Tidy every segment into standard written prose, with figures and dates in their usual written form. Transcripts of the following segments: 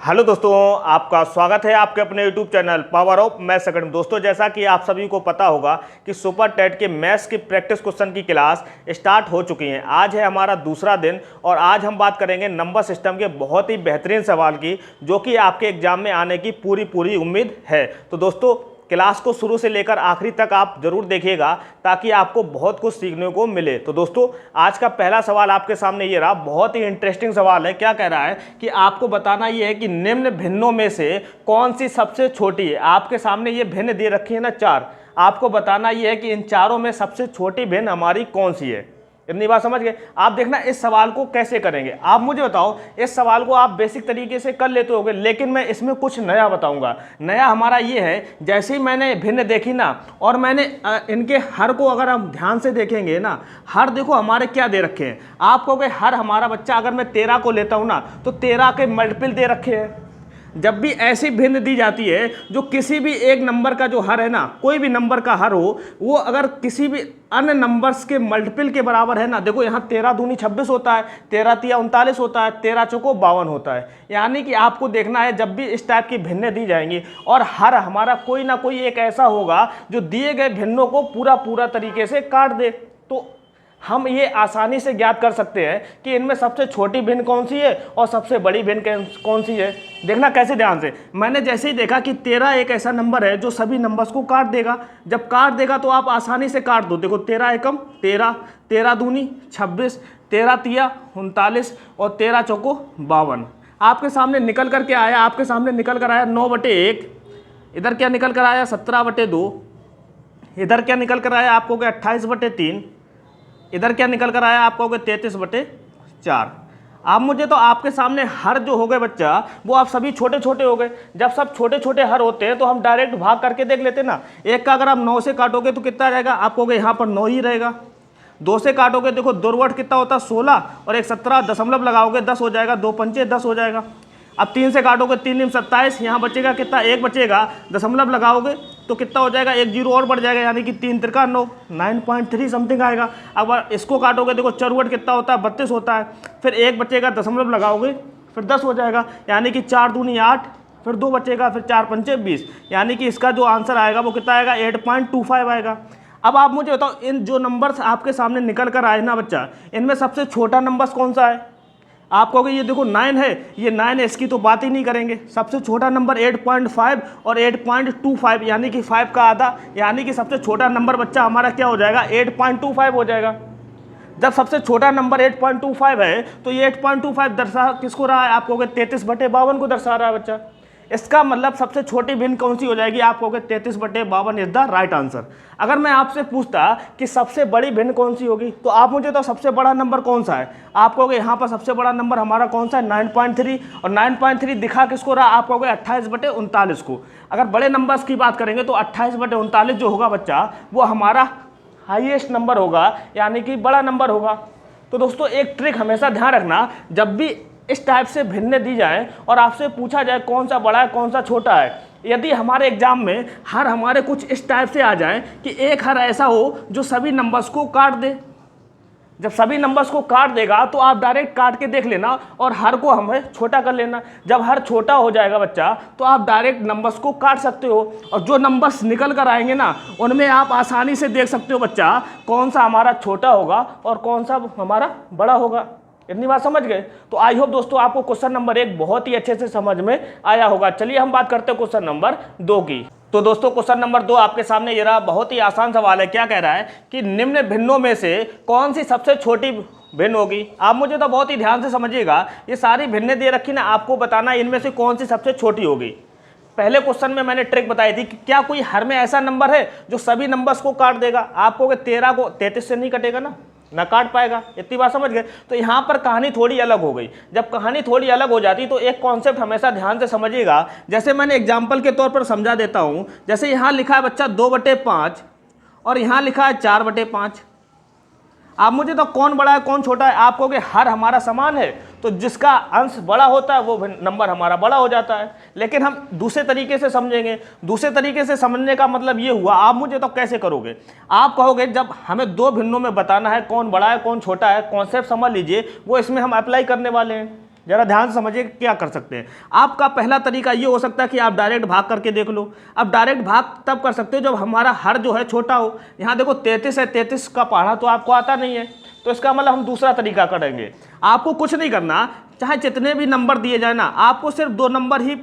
Hello दोस्तों, आपका स्वागत है आपके अपने YouTube channel power of maths academy. दोस्तों, जैसा कि आप सभी को पता होगा कि सुपर टेट के मैथ्स की प्रैक्टिस क्वेश्चन की क्लास स्टार्ट हो चुकी है। आज है हमारा दूसरा दिन और आज हम बात करेंगे नंबर सिस्टम के बहुत ही बेहतरीन सवाल की, जो कि आपके एग्जाम में आने की पूरी उम्मीद है। तो दोस्तों, क्लास को शुरू से लेकर आखिरी तक आप जरूर देखिएगा ताकि आपको बहुत कुछ सीखने को मिले। तो दोस्तों, आज का पहला सवाल आपके सामने ये रहा। बहुत ही इंटरेस्टिंग सवाल है। क्या कह रहा है कि आपको बताना ये है कि निम्न भिन्नों में से कौन सी सबसे छोटी है। आपके सामने ये भिन्न दे रखी है ना, चार। आपको बताना ये है कि इन चारों में सबसे छोटी भिन्न हमारी कौन सी है। इतनी बात समझ गए। आप देखना इस सवाल को कैसे करेंगे। आप मुझे बताओ, इस सवाल को आप बेसिक तरीके से कर लेते होगे, लेकिन मैं इसमें कुछ नया बताऊंगा। नया हमारा ये है, जैसे ही मैंने भिन्न देखी ना और मैंने इनके हर को अगर हम ध्यान से देखेंगे ना, हर देखो हमारे क्या दे रखे हैं। आप कहोगे हर हमारा बच्चा, अगर मैं 13 को लेता हूं ना तो 13 के मल्टीपल दे रखे हैं। जब भी ऐसी भिन्न दी जाती है जो किसी भी एक नंबर का जो हर है ना, कोई भी नंबर का हर हो, वो अगर किसी भी अन्य नंबर्स के मल्टीपल के बराबर है ना, देखो यहाँ 13 दूनी 26 होता है, 13 तिया 39 होता है, 13 चौको 52 होता है। यानी कि आपको देखना है जब भी इस टाइप की भिन्न दी जाएंगी और हर हमारा कोई ना कोई एक ऐसा होगा जो दिए गए भिन्नों को पूरा तरीके से काट दे, तो हम ये आसानी से ज्ञात कर सकते हैं कि इनमें सबसे छोटी भिन्न कौन सी है और सबसे बड़ी भिन्न कौन सी है। देखना कैसे ध्यान से। मैंने जैसे ही देखा कि 13 एक ऐसा नंबर है जो सभी नंबर्स को काट देगा। जब काट देगा तो आप आसानी से काट दो। देखो 13 एकम 13, 13 दूनी 26, 13 तिया 39 और 13 चौको 52। आपके सामने निकल करके आया, आपके सामने निकल कर आया 9/1। इधर क्या निकल कर आया 17/2। इधर क्या निकल कर आया आपको 28/3। इधर क्या निकल कर आया आपको 33/4। आप मुझे तो आपके सामने हर जो हो गए बच्चा, वो आप सभी छोटे छोटे हो गए। जब सब छोटे छोटे हर होते हैं तो हम डायरेक्ट भाग करके देख लेते ना। एक का अगर आप 9 से काटोगे तो कितना रहेगा आपको, यहाँ पर 9 ही रहेगा। 2 से काटोगे, देखो 2 वर्ड कितना होता है 16 और एक 17 दशमलव लगाओगे 10 हो जाएगा। 2 पंचे 10 हो जाएगा। अब 3 से काटोगे 3 दूनी 27, यहाँ बचेगा कितना, 1 बचेगा। दशमलव लगाओगे तो कितना हो जाएगा, 1 जीरो और बढ़ जाएगा, यानी कि 3 तिरका 9, 9.3 समथिंग आएगा। अब इसको काटोगे, देखो चौवट कितना होता है 32 होता है। फिर 1 बचेगा, दशमलव लगाओगे फिर 10 हो जाएगा, यानी कि 4 दूनी 8, फिर 2 बचेगा, फिर 4 पंचे 20, यानी कि इसका जो आंसर आएगा वो कितना आएगा 8.25 आएगा। अब आप मुझे बताओ, इन जो नंबर्स आपके सामने निकल कर आए ना बच्चा, इनमें सबसे छोटा नंबर कौन सा है। आप कहोगे ये देखो 9 है, ये 9 है, इसकी तो बात ही नहीं करेंगे। सबसे छोटा नंबर 8.5 और 8.25, यानी कि 5 का आधा, यानी कि सबसे छोटा नंबर बच्चा हमारा क्या हो जाएगा 8.25 हो जाएगा। जब सबसे छोटा नंबर 8.25 है तो ये 8.25 दर्शा किसको रहा है, आप कहोगे 33/52 को दर्शा रहा है बच्चा। इसका मतलब सबसे छोटी भिन्न कौन सी हो जाएगी, आप कहोगे 33/52 इज द राइट आंसर। अगर मैं आपसे पूछता कि सबसे बड़ी भिन्न कौन सी होगी, तो आप मुझे तो सबसे बड़ा नंबर कौन सा है, आप कहोगे यहाँ पर सबसे बड़ा नंबर हमारा कौन सा है 9.3, और 9.3 दिखा किसको रहा, आप कहोगे 28/39 को। अगर बड़े नंबर्स की बात करेंगे तो 28/39 जो होगा बच्चा, वो हमारा हाईएस्ट नंबर होगा, यानी कि बड़ा नंबर होगा। तो दोस्तों, एक ट्रिक हमेशा ध्यान रखना, जब भी इस टाइप से भिन्न दी जाए और आपसे पूछा जाए कौन सा बड़ा है कौन सा छोटा है, यदि हमारे एग्जाम में हर हमारे कुछ इस टाइप से आ जाए कि एक हर ऐसा हो जो सभी नंबर्स को काट दे। जब सभी नंबर्स को काट देगा तो आप डायरेक्ट काट के देख लेना और हर को हमें छोटा कर लेना। जब हर छोटा हो जाएगा बच्चा तो आप डायरेक्ट नंबर्स को काट सकते हो, और जो नंबर्स निकल कर आएंगे ना, उनमें आप आसानी से देख सकते हो बच्चा कौन सा हमारा छोटा होगा और कौन सा हमारा बड़ा होगा। इतनी बात समझ गए। तो आई होप दोस्तों आपको क्वेश्चन नंबर 1 बहुत ही अच्छे से समझ में आया होगा। चलिए हम बात करते हैं क्वेश्चन नंबर 2 की। तो दोस्तों, क्वेश्चन नंबर 2 आपके सामने ये रहा। बहुत ही आसान सवाल है। क्या कह रहा है कि निम्न भिन्नों में से कौन सी सबसे छोटी भिन्न होगी। आप मुझे तो बहुत ही ध्यान से समझिएगा, ये सारी भिन्नें दे रखी ना, आपको बताना इनमें से कौन सी सबसे छोटी होगी। पहले क्वेश्चन में मैंने ट्रिक बताई थी कि क्या कोई हर में ऐसा नंबर है जो सभी नंबर्स को काट देगा। आप कहोगे 13 को 33 से नहीं कटेगा ना काट पाएगा। इतनी बात समझ गए। तो यहाँ पर कहानी थोड़ी अलग हो गई। जब कहानी थोड़ी अलग हो जाती तो एक कॉन्सेप्ट हमेशा ध्यान से समझिएगा। जैसे मैंने एग्जाम्पल के तौर पर समझा देता हूँ। जैसे यहाँ लिखा है बच्चा 2/5 और यहाँ लिखा है 4/5। आप मुझे तो कौन बड़ा है कौन छोटा है, आप कहोगे हर हमारा समान है, तो जिसका अंश बड़ा होता है वो नंबर हमारा बड़ा हो जाता है। लेकिन हम दूसरे तरीके से समझेंगे। दूसरे तरीके से समझने का मतलब ये हुआ, आप मुझे तो कैसे करोगे, आप कहोगे जब हमें दो भिन्नों में बताना है कौन बड़ा है कौन छोटा है, कॉन्सेप्ट समझ लीजिए, वो इसमें हम अप्लाई करने वाले हैं। जरा ध्यान से समझिए क्या कर सकते हैं। आपका पहला तरीका ये हो सकता है कि आप डायरेक्ट भाग करके देख लो। अब डायरेक्ट भाग तब कर सकते हो जब हमारा हर जो है छोटा हो। यहाँ देखो 33 है, 33 का पहाड़ा तो आपको आता नहीं है, तो इसका मतलब हम दूसरा तरीका करेंगे। आपको कुछ नहीं करना, चाहे जितने भी नंबर दिए जाए ना, आपको सिर्फ 2 नंबर ही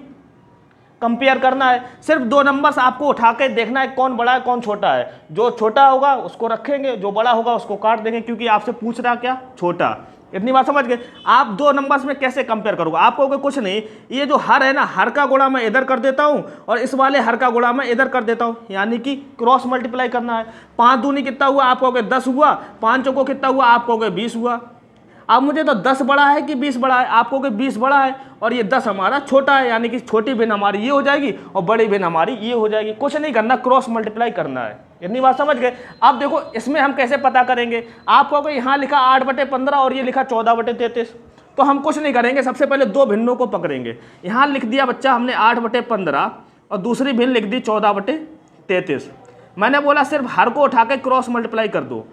कंपेयर करना है। सिर्फ 2 नंबर से आपको उठा के देखना है कौन बड़ा है कौन छोटा है। जो छोटा होगा उसको रखेंगे, जो बड़ा होगा उसको काट देंगे, क्योंकि आपसे पूछ रहा क्या, छोटा। इतनी बात समझ गए। आप 2 नंबर्स में कैसे कंपेयर करोगे, आप कहोगे कुछ नहीं, ये जो हर है ना, हर का गुणा मैं इधर कर देता हूँ और इस वाले हर का गुणा मैं इधर कर देता हूँ, यानी कि क्रॉस मल्टीप्लाई करना है। 5 दूनी कितना हुआ, आप कहोगे 10 हुआ। 5 चौको कितना हुआ, आप कहोगे 20 हुआ। अब मुझे तो 10 बड़ा है कि 20 बड़ा है, आप कहोगे 20 बड़ा है और ये 10 हमारा छोटा है, यानी कि छोटी भिन्न हमारी ये हो जाएगी और बड़ी भिन्न हमारी ये हो जाएगी। कुछ नहीं करना, क्रॉस मल्टीप्लाई करना है। इतनी बात समझ गए। अब देखो इसमें हम कैसे पता करेंगे। आप कहोगे यहाँ लिखा 8/15 और ये लिखा 14/33, तो हम कुछ नहीं करेंगे, सबसे पहले 2 भिन्नों को पकड़ेंगे। यहाँ लिख दिया बच्चा हमने 8/15 और दूसरी भिन्न लिख दी 14/33। मैंने बोला सिर्फ हर को उठा के क्रॉस मल्टीप्लाई कर दो।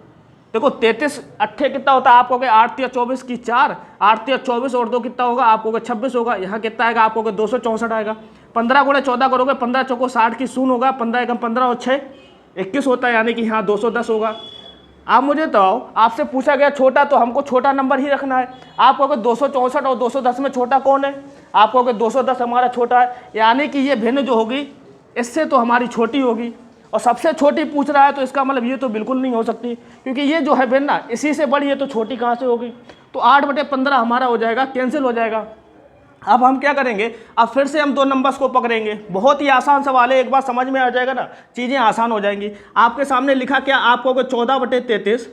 देखो 33 अट्ठे कितना होता है, आप कहोगे 8 या 24 की 4, 8 या 24 और 2 कितना होगा, आप कहोगे 26 होगा। यहाँ कितना आएगा, आप कहोगे 264 आएगा। 15 गुणे 14 करोगे, 15 चौको 60 की 0 होगा, 15 एकम 15 और 6 21 होता है, यानी कि यहाँ 210 होगा। आप मुझे तो आपसे पूछा गया छोटा, तो हमको छोटा नंबर ही रखना है। आप कहोगे 264 और 210 में छोटा कौन है, आप कहोगे 210 हमारा छोटा है, यानी कि ये भिन्न जो होगी इससे तो हमारी छोटी होगी। और सबसे छोटी पूछ रहा है तो इसका मतलब ये तो बिल्कुल नहीं हो सकती, क्योंकि ये जो है भिन्न ना इसी से बड़ी है, तो छोटी कहाँ से होगी। तो 8/15 हमारा हो जाएगा, कैंसिल हो जाएगा। अब हम क्या करेंगे, अब फिर से हम 2 नंबर्स को पकड़ेंगे। बहुत ही आसान सवाल है, एक बार समझ में आ जाएगा ना, चीज़ें आसान हो जाएंगी। आपके सामने लिखा क्या, आप कहोगे 14/33,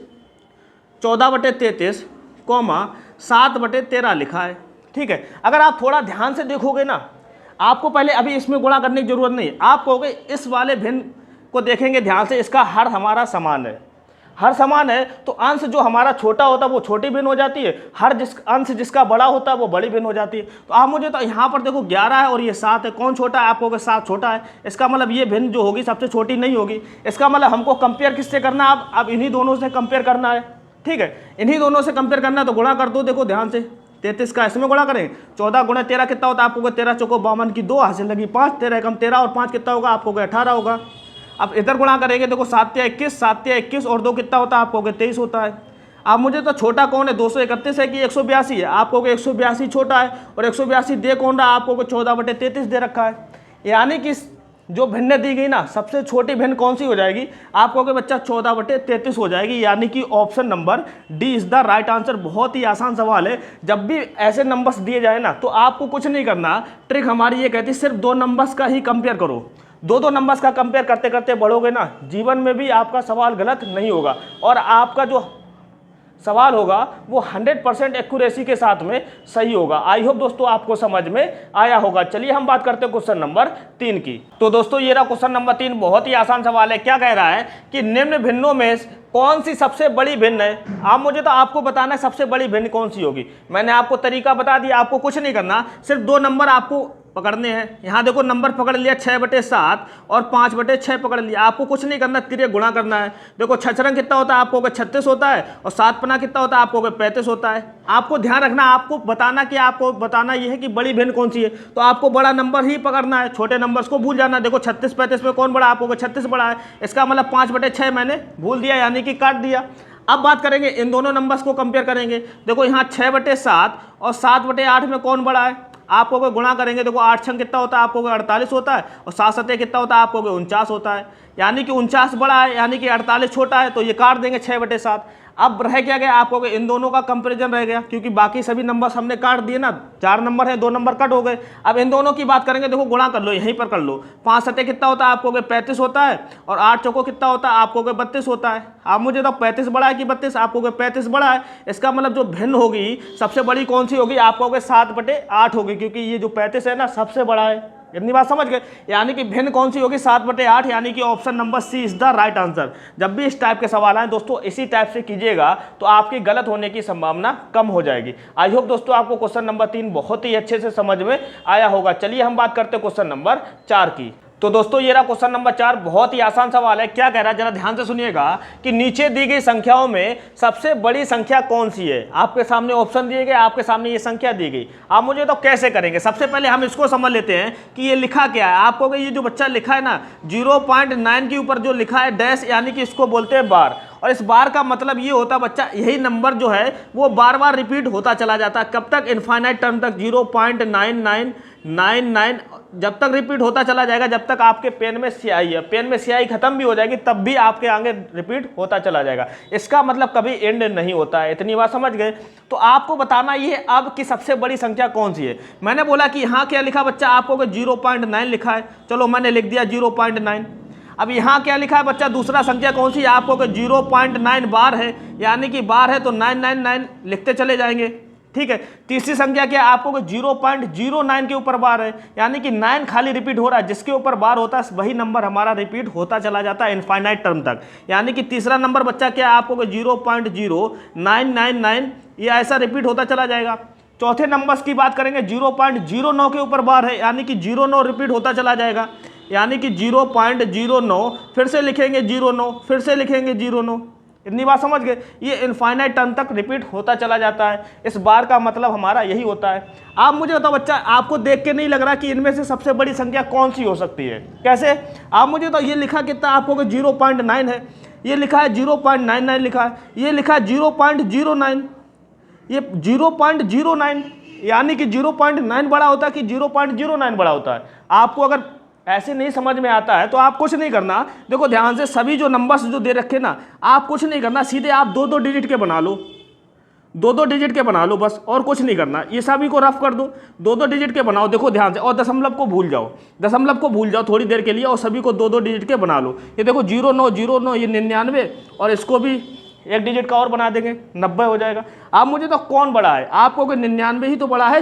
14/33 कॉमा 7/13 लिखा है। ठीक है, अगर आप थोड़ा ध्यान से देखोगे ना, आपको पहले अभी इसमें गुणा करने की जरूरत नहीं। आप कहोगे इस वाले भिन्न को देखेंगे ध्यान से, इसका हर हमारा समान है। हर समान है तो अंश जो हमारा छोटा होता है वो छोटी भिन्न हो जाती है, हर अंश जिसका बड़ा होता है वो बड़ी भिन्न हो जाती है। तो आप मुझे तो यहाँ पर देखो 11 है और ये 7 है, कौन छोटा है, आप कहोगे 7 छोटा है। इसका मतलब ये भिन्न जो होगी सबसे छोटी नहीं होगी। इसका मतलब हमको कंपेयर किससे करना है, अब इन्हीं दोनों से कंपेयर करना है। ठीक है, इन्हीं दोनों से कंपेयर करना है, तो गुणा कर दो। देखो ध्यान से, 33 का इसमें गुणा करें, 14 गुणे 13 कितना होता है, आपको 13 चौको 52 की 2 हासिल लगी 5, 13 एकम 13 और 5 कितना होगा, आपको 18 होगा। अब इधर गुणा करेंगे, देखो 7 या 21, 7 या 21 और 2 कितना होता है, आप कहोगे 23 होता है। अब मुझे तो छोटा कौन है, 231 है कि 182 है, आप कहोगे 182 छोटा है, और 182 दे कौन रहा, आप कहोगे 14/33 दे रखा है। यानी कि जो भिन्न दी गई ना, सबसे छोटी भिन्न कौन सी हो जाएगी, आप कहोगे बच्चा 14/33 हो जाएगी, यानी कि option number D is the right answer. बहुत ही आसान सवाल है। जब भी ऐसे नंबर्स दिए जाए ना, तो आपको कुछ नहीं करना, ट्रिक हमारी ये कहती है सिर्फ 2 नंबर्स का ही कंपेयर करो। 2 नंबर्स का कंपेयर करते करते बढ़ोगे ना, जीवन में भी आपका सवाल गलत नहीं होगा और आपका जो सवाल होगा वो 100% एक्यूरेसी के साथ में सही होगा। आई होप दोस्तों आपको समझ में आया होगा। चलिए हम बात करते हैं क्वेश्चन नंबर 3 की। तो दोस्तों ये रहा क्वेश्चन नंबर 3। बहुत ही आसान सवाल है। क्या कह रहा है कि निम्न भिन्नों में कौन सी सबसे बड़ी भिन्न है। आप मुझे तो आपको बताना है सबसे बड़ी भिन्न कौन सी होगी। मैंने आपको तरीका बता दिया, आपको कुछ नहीं करना, सिर्फ 2 नंबर आपको पकड़ने हैं। यहाँ देखो नंबर पकड़ लिया 6/7 और 5/6 पकड़ लिया। आपको कुछ नहीं करना, तिरे गुणा करना है। देखो 6 रंग कितना होता है, आपको 36 होता है, और 7 पना कितना होता है, आपको 35 होता है। आपको ध्यान रखना, आपको बताना कि आपको बताना यह है कि बड़ी भिन्न कौन सी है, तो आपको बड़ा नंबर ही पकड़ना है, छोटे नंबर्स को भूल जाना। देखो 36-35 में कौन बड़ा, आपको 36 बड़ा है। इसका मतलब 5/6 मैंने भूल दिया, यानी कि काट दिया। अब बात करेंगे इन दोनों नंबर्स को कंपेयर करेंगे। देखो यहाँ 6/7 और 7/8 में कौन बड़ा है, आपको कोई गुणा करेंगे। देखो 8 छंग कितना होता है, आपको 48 होता है, और 7 सतह कितना होता है, आपको 49 होता है। यानी कि 49 बड़ा है, यानी कि 48 छोटा है, तो ये काट देंगे 6/7। अब रह क्या गया, आपको इन दोनों का कंपैरिजन रह गया, क्योंकि बाकी सभी नंबर्स हमने काट दिए ना। 4 नंबर है, 2 नंबर कट हो गए। अब इन दोनों की बात करेंगे। देखो गुणा कर लो, यहीं पर कर लो। 5 सतह कितना होता है, आपको 35 होता है, और 8 चौको कितना होता है, आपको 32 होता है। आप मुझे तो 35 बड़ा है कि 32, आपको 35 बड़ा है। इसका मतलब जो भिन्न होगी सबसे बड़ी कौन सी होगी, आपको 7/8 होगी, क्योंकि ये जो 35 है ना सबसे बड़ा है। इतनी बात समझ गए। यानी कि भिन्न कौन सी होगी, 7/8, यानी कि option number C is the right answer. जब भी इस टाइप के सवाल आए दोस्तों, इसी टाइप से कीजिएगा तो आपकी गलत होने की संभावना कम हो जाएगी। आई होप दोस्तों आपको क्वेश्चन नंबर 3 बहुत ही अच्छे से समझ में आया होगा। चलिए हम बात करते हैं क्वेश्चन नंबर 4 की। तो दोस्तों ये रहा क्वेश्चन नंबर 4। बहुत ही आसान सवाल है। क्या कह रहा है, जरा ध्यान से सुनिएगा कि नीचे दी गई संख्याओं में सबसे बड़ी संख्या कौन सी है। आपके सामने ऑप्शन दिए गए, आपके सामने ये संख्या दी गई। आप मुझे तो कैसे करेंगे, सबसे पहले हम इसको समझ लेते हैं कि ये लिखा क्या है। आपको ये जो बच्चा लिखा है ना 0.9 के ऊपर जो लिखा है डैश, यानी कि इसको बोलते हैं बार। और इस बार का मतलब ये होता है बच्चा, यही नंबर जो है वो बार बार रिपीट होता चला जाता है। कब तक, इनफाइनाइट टर्म तक, 0.9999 जब तक रिपीट होता चला जाएगा, जब तक आपके पेन में स्याही है। पेन में स्याही खत्म भी हो जाएगी तब भी आपके आगे रिपीट होता चला जाएगा। इसका मतलब कभी एंड नहीं होता है। इतनी बात समझ गए। तो आपको बताना ये अब की सबसे बड़ी संख्या कौन सी है। मैंने बोला कि यहाँ क्या लिखा बच्चा, आपको 0.9 लिखा है, चलो मैंने लिख दिया 0.9। अब यहाँ क्या लिखा है बच्चा, दूसरा संख्या कौन सी है, आपको 0.9 बार है, यानी कि बार है तो 999 लिखते चले जाएंगे। ठीक है। तीसरी संख्या क्या है, आपको 0.09 के ऊपर बार है, यानी कि 9 खाली रिपीट हो रहा है। जिसके ऊपर बार होता है वही नंबर हमारा रिपीट होता चला जाता है इनफाइनाइट टर्म तक। यानी कि तीसरा नंबर बच्चा क्या है, आपको 0.0999 ये ऐसा रिपीट होता चला जाएगा। चौथे नंबर्स की बात करेंगे, 0.09 के ऊपर बार है, यानी कि 09 रिपीट होता चला जाएगा। यानी कि 0.09 फिर से लिखेंगे 09, फिर से लिखेंगे 09। इतनी बात समझ गए। ये इनफाइनाइट टर्म तक रिपीट होता चला जाता है। इस बार का मतलब हमारा यही होता है। आप मुझे बताओ बच्चा, आपको देख के नहीं लग रहा कि इनमें से सबसे बड़ी संख्या कौन सी हो सकती है। कैसे, आप मुझे तो ये लिखा कितना, आपको 0.9 है, ये लिखा है 0.99 लिखा है, ये लिखा है 0.09, ये 0.09, यानी कि 0.9 बड़ा होता है कि 0.09 बड़ा होता है। आपको अगर ऐसे नहीं समझ में आता है तो आप कुछ नहीं करना। देखो ध्यान से, सभी जो नंबर्स जो दे रखे ना, आप कुछ नहीं करना, सीधे आप 2-2 डिजिट के बना लो, 2-2 डिजिट के बना लो बस, और कुछ नहीं करना। ये सभी को रफ कर दो, 2-2 डिजिट के बनाओ। देखो ध्यान से, और दशमलव को भूल जाओ, दशमलव को भूल जाओ थोड़ी देर के लिए, और सभी को 2-2 डिजिट के बना लो। ये देखो 0909, ये 99, और इसको भी एक डिजिट का और बना देंगे, 90 हो जाएगा। आप मुझे तो कौन बड़ा है, आपको 99 ही तो बड़ा है,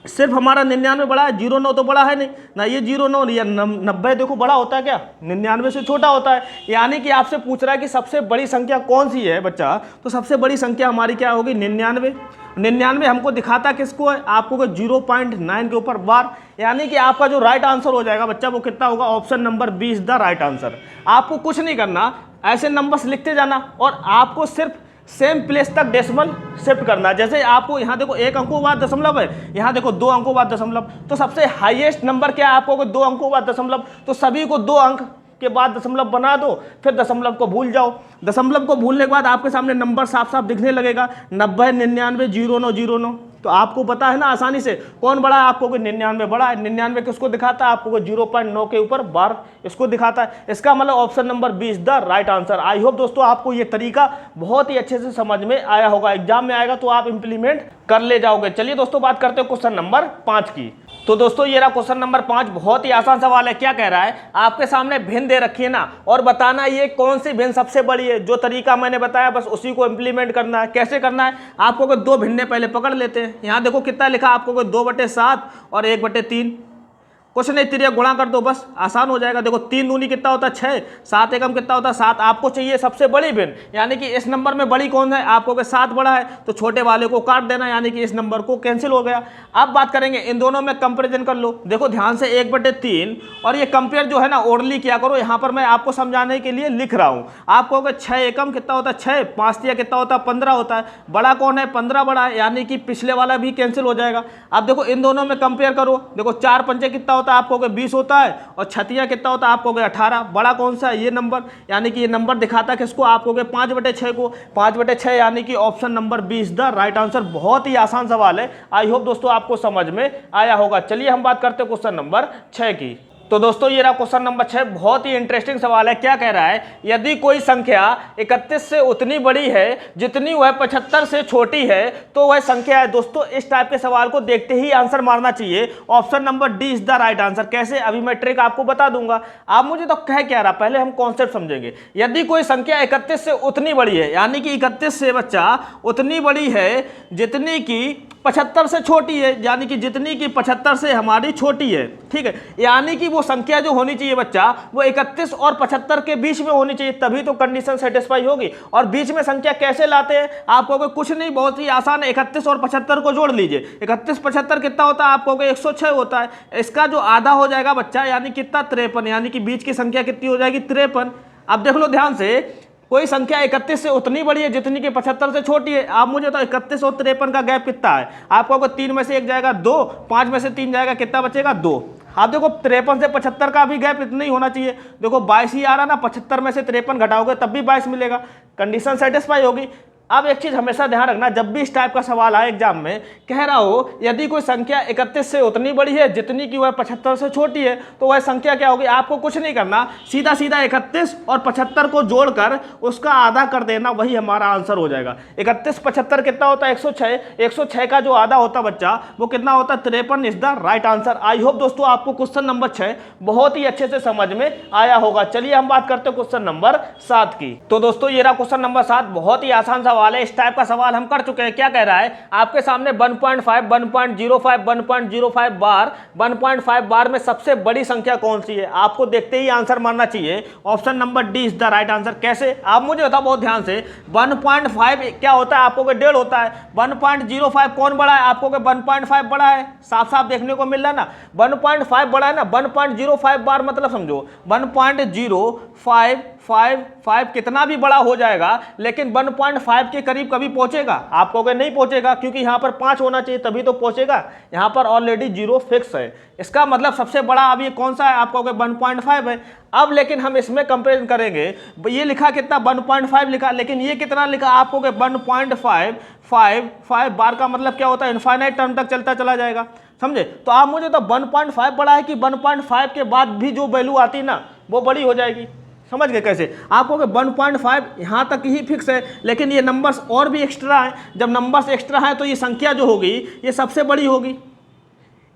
सिर्फ हमारा 99 बड़ा है, 09 तो बड़ा है नहीं ना। ये 09 या 90 देखो बड़ा होता है क्या, 99 से छोटा होता है। यानी कि आपसे पूछ रहा है कि सबसे बड़ी संख्या कौन सी है बच्चा, तो सबसे बड़ी संख्या हमारी क्या होगी, 99। 99 हमको दिखाता किसको है, आपको 0.9 के ऊपर बार। यानी कि आपका जो राइट आंसर हो जाएगा बच्चा वो कितना होगा, option number B is the right answer. आपको कुछ नहीं करना, ऐसे नंबर्स लिखते जाना, और आपको सिर्फ सेम प्लेस तक डेसिमल शिफ्ट करना। जैसे आपको यहाँ देखो 1 अंकों बाद दशमलव है, यहाँ देखो 2 अंकों बाद दशमलव, तो सबसे हाईएस्ट नंबर क्या है, आपको 2 अंकों बाद दशमलव, तो सभी को 2 अंक के बाद दशमलव बना दो, फिर दशमलव को भूल जाओ। दशमलव को भूलने के बाद आपके सामने नंबर साफ साफ दिखने लगेगा, 90, 99, 09, 09। तो आपको पता है ना आसानी से कौन बड़ा है, आपको 99 बड़ा है। 99 किसको दिखाता है, आपको 0.9 के ऊपर बार इसको दिखाता है। इसका मतलब option number B is the right answer. I hope दोस्तों आपको ये तरीका बहुत ही अच्छे से समझ में आया होगा। एग्जाम में आएगा तो आप इंप्लीमेंट कर ले जाओगे। चलिए दोस्तों बात करते हैं क्वेश्चन नंबर 5 की। तो दोस्तों ये रहा क्वेश्चन नंबर 5। बहुत ही आसान सवाल है। क्या कह रहा है, आपके सामने भिन्न दे रखी है ना, और बताना ये कौन सी भिन्न सबसे बड़ी है। जो तरीका मैंने बताया बस उसी को इंप्लीमेंट करना है। कैसे करना है, आपको 2 भिन्ने पहले पकड़ लेते हैं। यहाँ देखो कितना लिखा, आपको 2/7 और 1/3। कुछ नहीं, तिरिया गुणा कर दो, बस आसान हो जाएगा। देखो 3 दूनी कितना होता है 6, 7 एकम कितना होता है 7। आपको चाहिए सबसे बड़ी भिन्न, यानी कि इस नंबर में बड़ी कौन है, आपको 7 बड़ा है तो छोटे वाले को काट देना, यानी कि इस नंबर को कैंसिल हो गया। अब बात करेंगे इन दोनों में कंपैरिजन कर लो। देखो ध्यान से 1/3, और ये कंपेयर जो है ना ओरली किया करो। यहाँ पर मैं आपको समझाने के लिए लिख रहा हूँ। आपको 6 एकम कितना होता है 6, 5 तिया कितना होता है 15 होता है। बड़ा कौन है, 15 बड़ा है, यानी कि पिछले वाला भी कैंसिल हो जाएगा। अब देखो इन दोनों में कंपेयर करो। देखो 4 पंचे कितना होता है, आपको 20 होता है, और छतिया कितना होता है, आपको 18। बड़ा कौन सा है, ये नंबर, यानी कि ये नंबर दिखाता है किसको, आपको 5/6 को। 5/6 यानी कि option number B is the right answer. बहुत ही आसान सवाल है। आई होप दोस्तों आपको समझ में आया होगा। चलिए हम बात करते हैं क्वेश्चन नंबर 6 की। तो दोस्तों ये रहा क्वेश्चन नंबर 6। बहुत ही इंटरेस्टिंग सवाल है। क्या कह रहा है, यदि कोई संख्या 31 से उतनी बड़ी है जितनी वह 75 से छोटी है तो वह संख्या है। दोस्तों इस टाइप के सवाल को देखते ही आंसर मारना चाहिए। Option number D is the right answer. कैसे, अभी मैं ट्रिक आपको बता दूंगा। आप मुझे तो कह क्या रहा, पहले हम कॉन्सेप्ट समझेंगे। यदि कोई संख्या 31 से उतनी बड़ी है, यानी कि 31 से बच्चा उतनी बड़ी है जितनी की 75 से छोटी है, यानी कि जितनी कि 75 से हमारी छोटी है, ठीक है। यानी कि वो संख्या जो होनी चाहिए बच्चा वो 31 और 75 के बीच में होनी चाहिए, तभी तो कंडीशन सेटिस्फाई होगी। और बीच में संख्या कैसे लाते हैं, आप कहोगे कुछ नहीं, बहुत ही आसान है, 31 और 75 को जोड़ लीजिए। 31 75 कितना होता है, आप कहोगे 106 होता है। इसका जो आधा हो जाएगा बच्चा, यानी कितना 53, यानी कि बीच की संख्या कितनी हो जाएगी 53। अब देख लो ध्यान से, कोई संख्या 31 से उतनी बड़ी है जितनी कि 75 से छोटी है। आप मुझे तो 31 और 53 का गैप कितना है, आपको अगर 3 में से 1 जाएगा 2, 5 में से 3 जाएगा, कितना बचेगा 2। आप देखो 53 से 75 का भी गैप इतना ही होना चाहिए। देखो 22 ही आ रहा ना, 75 में से 53 घटाओगे तब भी 22 मिलेगा, कंडीशन सेटिस्फाई होगी। अब एक चीज हमेशा ध्यान रखना, जब भी इस टाइप का सवाल आए एग्जाम में, कह रहा हो यदि कोई संख्या 31 से उतनी बड़ी है जितनी कि वह 75 से छोटी है, तो वह संख्या क्या होगी, आपको कुछ नहीं करना, सीधा सीधा 31 और 75 को जोड़कर उसका आधा कर देना, वही हमारा आंसर हो जाएगा। 31 75 कितना होता है 106, 106 का जो आधा होता बच्चा वो कितना होता है 53 is the right answer. I hope दोस्तों आपको क्वेश्चन नंबर 6 बहुत ही अच्छे से समझ में आया होगा। चलिए हम बात करते हैं क्वेश्चन नंबर 7 की। तो दोस्तों ये रहा क्वेश्चन नंबर 7, बहुत ही आसान सवाल है। इस टाइप का सवाल हम कर चुके हैं। क्या कह रहा है, आपके सामने 1.5 1.05 1.05 बार 1.5 बार में सबसे बड़ी संख्या कौन सी है, आपको देखते ही आंसर मानना चाहिए। Option number D is the right answer. कैसे, आप मुझे बताओ बहुत ध्यान से। 1.5 क्या होता है, आपको 1.5 होता है। 1.05 कौन बड़ा है, आपको 1.5 बड़ा है, साफ साफ देखने को मिल रहा है ना। 1.5 बड़ा है ना, 1.05 बार मतलब समझो 1.0555 कितना भी बड़ा हो जाएगा, लेकिन 1.5 के करीब कभी पहुंचेगा, आप कहोगे नहीं पहुंचेगा, क्योंकि यहां पर 5 होना चाहिए तभी तो पहुंचेगा। यहां पर ऑलरेडी 0 फिक्स है। इसका मतलब सबसे बड़ा अब ये कौन सा है, आप कहोगे 1.5 है। अब लेकिन हम इसमें कंपेरिजन करेंगे, ये लिखा कितना 1.5 लिखा, लेकिन ये कितना लिखा, आप कहोगे 1.555 बार का मतलब क्या होता है, इनफाइनाइट टर्म तक चलता चला जाएगा, समझे। तो आप मुझे तो 1.5 बड़ा है कि 1.5 के बाद भी जो वैल्यू आती है ना वो बड़ी हो जाएगी, समझ गए कैसे। आपको 1.5 यहाँ तक ही फिक्स है, लेकिन ये नंबर्स और भी एक्स्ट्रा हैं। जब नंबर्स एक्स्ट्रा हैं तो ये संख्या जो होगी ये सबसे बड़ी होगी,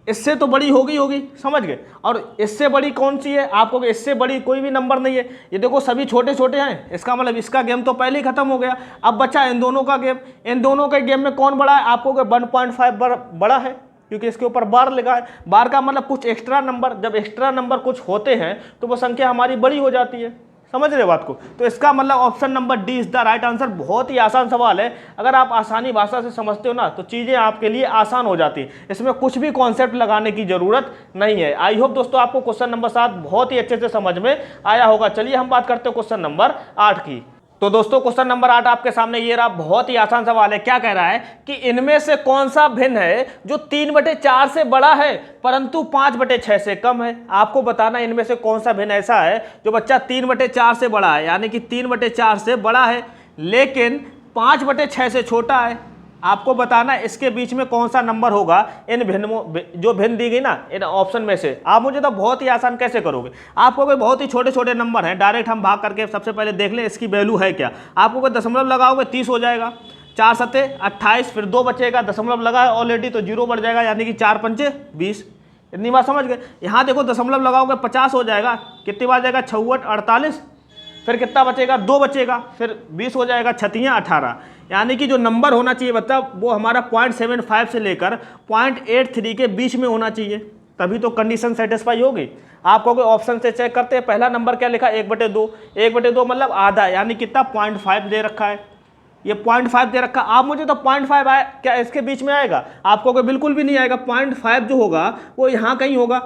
इससे तो बड़ी होगी, समझ गए। और इससे बड़ी कौन सी है, आपको इससे बड़ी कोई भी नंबर नहीं है। ये देखो सभी छोटे छोटे हैं, इसका मतलब इसका गेम तो पहले ही खत्म हो गया। अब बच्चा इन दोनों का गेम, इन दोनों के गेम में कौन बड़ा है, आपको 1.5 बड़ा है, क्योंकि इसके ऊपर बार लिखा है। बार का मतलब कुछ एक्स्ट्रा नंबर, जब एक्स्ट्रा नंबर कुछ होते हैं तो वो संख्या हमारी बड़ी हो जाती है, समझ रहे बात को। तो इसका मतलब option number D is the right answer. बहुत ही आसान सवाल है, अगर आप आसानी भाषा से समझते हो ना तो चीज़ें आपके लिए आसान हो जाती है, इसमें कुछ भी कॉन्सेप्ट लगाने की जरूरत नहीं है। आई होप दोस्तों आपको क्वेश्चन नंबर 7 बहुत ही अच्छे से समझ में आया होगा। चलिए हम बात करते हैं क्वेश्चन नंबर 8 की। तो दोस्तों क्वेश्चन नंबर 8 आपके सामने ये रहा, बहुत ही आसान सवाल है। क्या कह रहा है कि इनमें से कौन सा भिन्न है जो 3/4 से बड़ा है परंतु 5/6 से कम है। आपको बताना इनमें से कौन सा भिन्न ऐसा है जो बच्चा 3/4 से बड़ा है, यानी कि 3/4 से बड़ा है लेकिन 5/6 से छोटा है। आपको बताना इसके बीच में कौन सा नंबर होगा इन भिन्न जो भिन्न दी गई ना इन ऑप्शन में से। आप मुझे तो बहुत ही आसान कैसे करोगे, आपको कोई बहुत ही छोटे छोटे नंबर हैं, डायरेक्ट हम भाग करके सबसे पहले देख लें इसकी वैल्यू है क्या। आपको कोई दशमलव लगाओगे 30 हो जाएगा, 4 सत्ते 28, फिर 2 बचेगा, दशमलव लगा है ऑलरेडी तो 0 बढ़ जाएगा, यानी कि 4 पंचे 20। इतनी बात समझ गए। यहाँ देखो दशमलव लगाओगे 50 हो जाएगा, कितनी बार जाएगा 66 48, फिर कितना बचेगा 2 बचेगा, फिर 20 हो जाएगा, 6 18। यानी कि जो नंबर होना चाहिए बच्चा वो हमारा 0.75 से लेकर 0.83 के बीच में होना चाहिए, तभी तो कंडीशन सेटिस्फाई होगी। आप कहोगे ऑप्शन से चेक करते हैं, पहला नंबर क्या लिखा 1/2, 1/2 मतलब आधा, यानी कितना 0.5 दे रखा है, ये 0.5 दे रखा। आप मुझे तो 0.5 आए क्या इसके बीच में आएगा, आप कहोगे बिल्कुल भी नहीं आएगा। 0.5 जो होगा वो यहाँ कहीं होगा,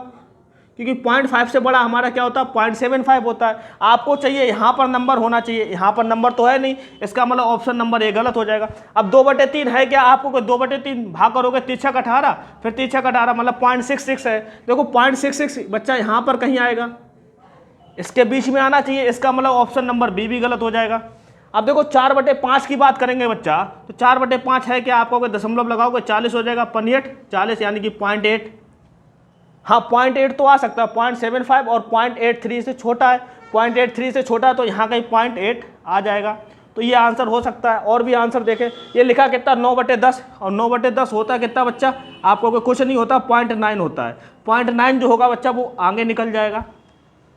क्योंकि 0.5 से बड़ा हमारा क्या होता है 0.75 होता है। आपको चाहिए यहाँ पर नंबर होना चाहिए, यहाँ पर नंबर तो है नहीं, इसका मतलब ऑप्शन नंबर ए गलत हो जाएगा। अब 2/3 है क्या, आपको 2/3 भाग करोगे 3 6 18, फिर 3 6 18 मतलब 0.66 है। देखो 0.66 बच्चा यहाँ पर कहीं आएगा, इसके बीच में आना चाहिए, इसका मतलब ऑप्शन नंबर बी भी गलत हो जाएगा। अब देखो 4/5 की बात करेंगे बच्चा, तो 4/5 है क्या, आपको दशमलव लगाओगे 40 हो जाएगा, 40 यानी कि 0.8। हाँ 0.8 तो आ सकता है, 0.75 और 0.83 से छोटा है, 0.83 से छोटा है तो यहाँ कहीं 0.8 आ जाएगा, तो ये आंसर हो सकता है। और भी आंसर देखें, ये लिखा कितना 9/10, और 9/10 होता है कितना बच्चा, आपको कुछ नहीं होता 0.9 होता है। 0.9 जो होगा बच्चा वो आगे निकल जाएगा,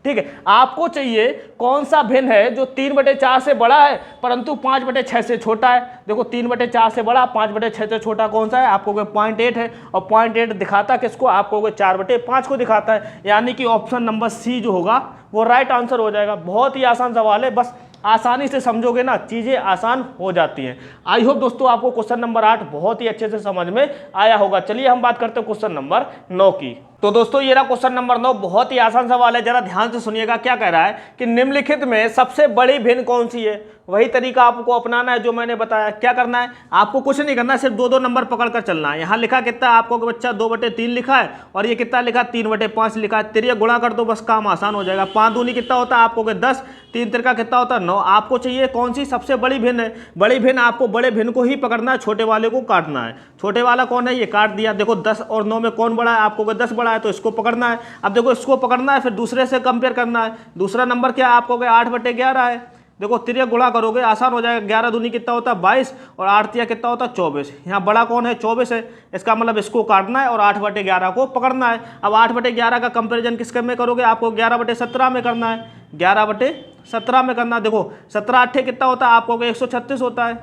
ठीक है, आपको चाहिए कौन सा भिन्न है जो 3/4 से बड़ा है परंतु 5/6 से छोटा है। देखो 3/4 से बड़ा 5/6 से छोटा कौन सा है, आपको 0.8 है, और 0.8 दिखाता किसको, आपको 4/5 को दिखाता है, यानी कि ऑप्शन नंबर सी जो होगा वो राइट आंसर हो जाएगा। बहुत ही आसान सवाल है, बस आसानी से समझोगे ना चीजें आसान हो जाती हैं। आई होप दोस्तों आपको क्वेश्चन नंबर 8 बहुत ही अच्छे से समझ में आया होगा। चलिए हम बात करते हैं क्वेश्चन नंबर 9 की। तो दोस्तों ये रहा क्वेश्चन नंबर 9, बहुत ही आसान सवाल है, जरा ध्यान से सुनिएगा। क्या कह रहा है कि निम्नलिखित में सबसे बड़ी भिन्न कौन सी है। वही तरीका आपको अपनाना है जो मैंने बताया। क्या करना है, आपको कुछ नहीं करना है, सिर्फ 2-2 नंबर पकड़कर चलना है। यहाँ लिखा कितना आपको बच्चा 2/3 लिखा है, और ये कितना लिखा 3/5 लिखा है। तेरे गुणा कर दो, बस काम आसान हो जाएगा। 5 दूनी कितना होता है आपको 10, 3 तिरका कितना होता है 9। आपको चाहिए कौन सी सबसे बड़ी भिन्न है। बड़ी भिन्न आपको बड़े भिन्न को ही पकड़ना है, छोटे वाले को काटना है। छोटे वाला कौन है, ये काट दिया। देखो 10 और 9 में कौन बड़ा है, आपको 10 बड़ा है तो इसको पकड़ना है। अब देखो इसको पकड़ना है, फिर दूसरे से कंपेयर करना है। दूसरा नंबर क्या है, आपको 8/11 है। देखो तिरिया गुणा करोगे आसान हो जाएगा। 11 दूनी कितना होता है 22, और 8 तिया कितना होता है 24। यहाँ बड़ा कौन है 24 है, इसका मतलब इसको काटना है और 8/11 को पकड़ना है। अब 8/11 का कंपैरिजन किसके में करोगे, आपको 11/17 में करना है। 11/17 में करना है। देखो 17 8 कितना होता है, आपको 136 होता है,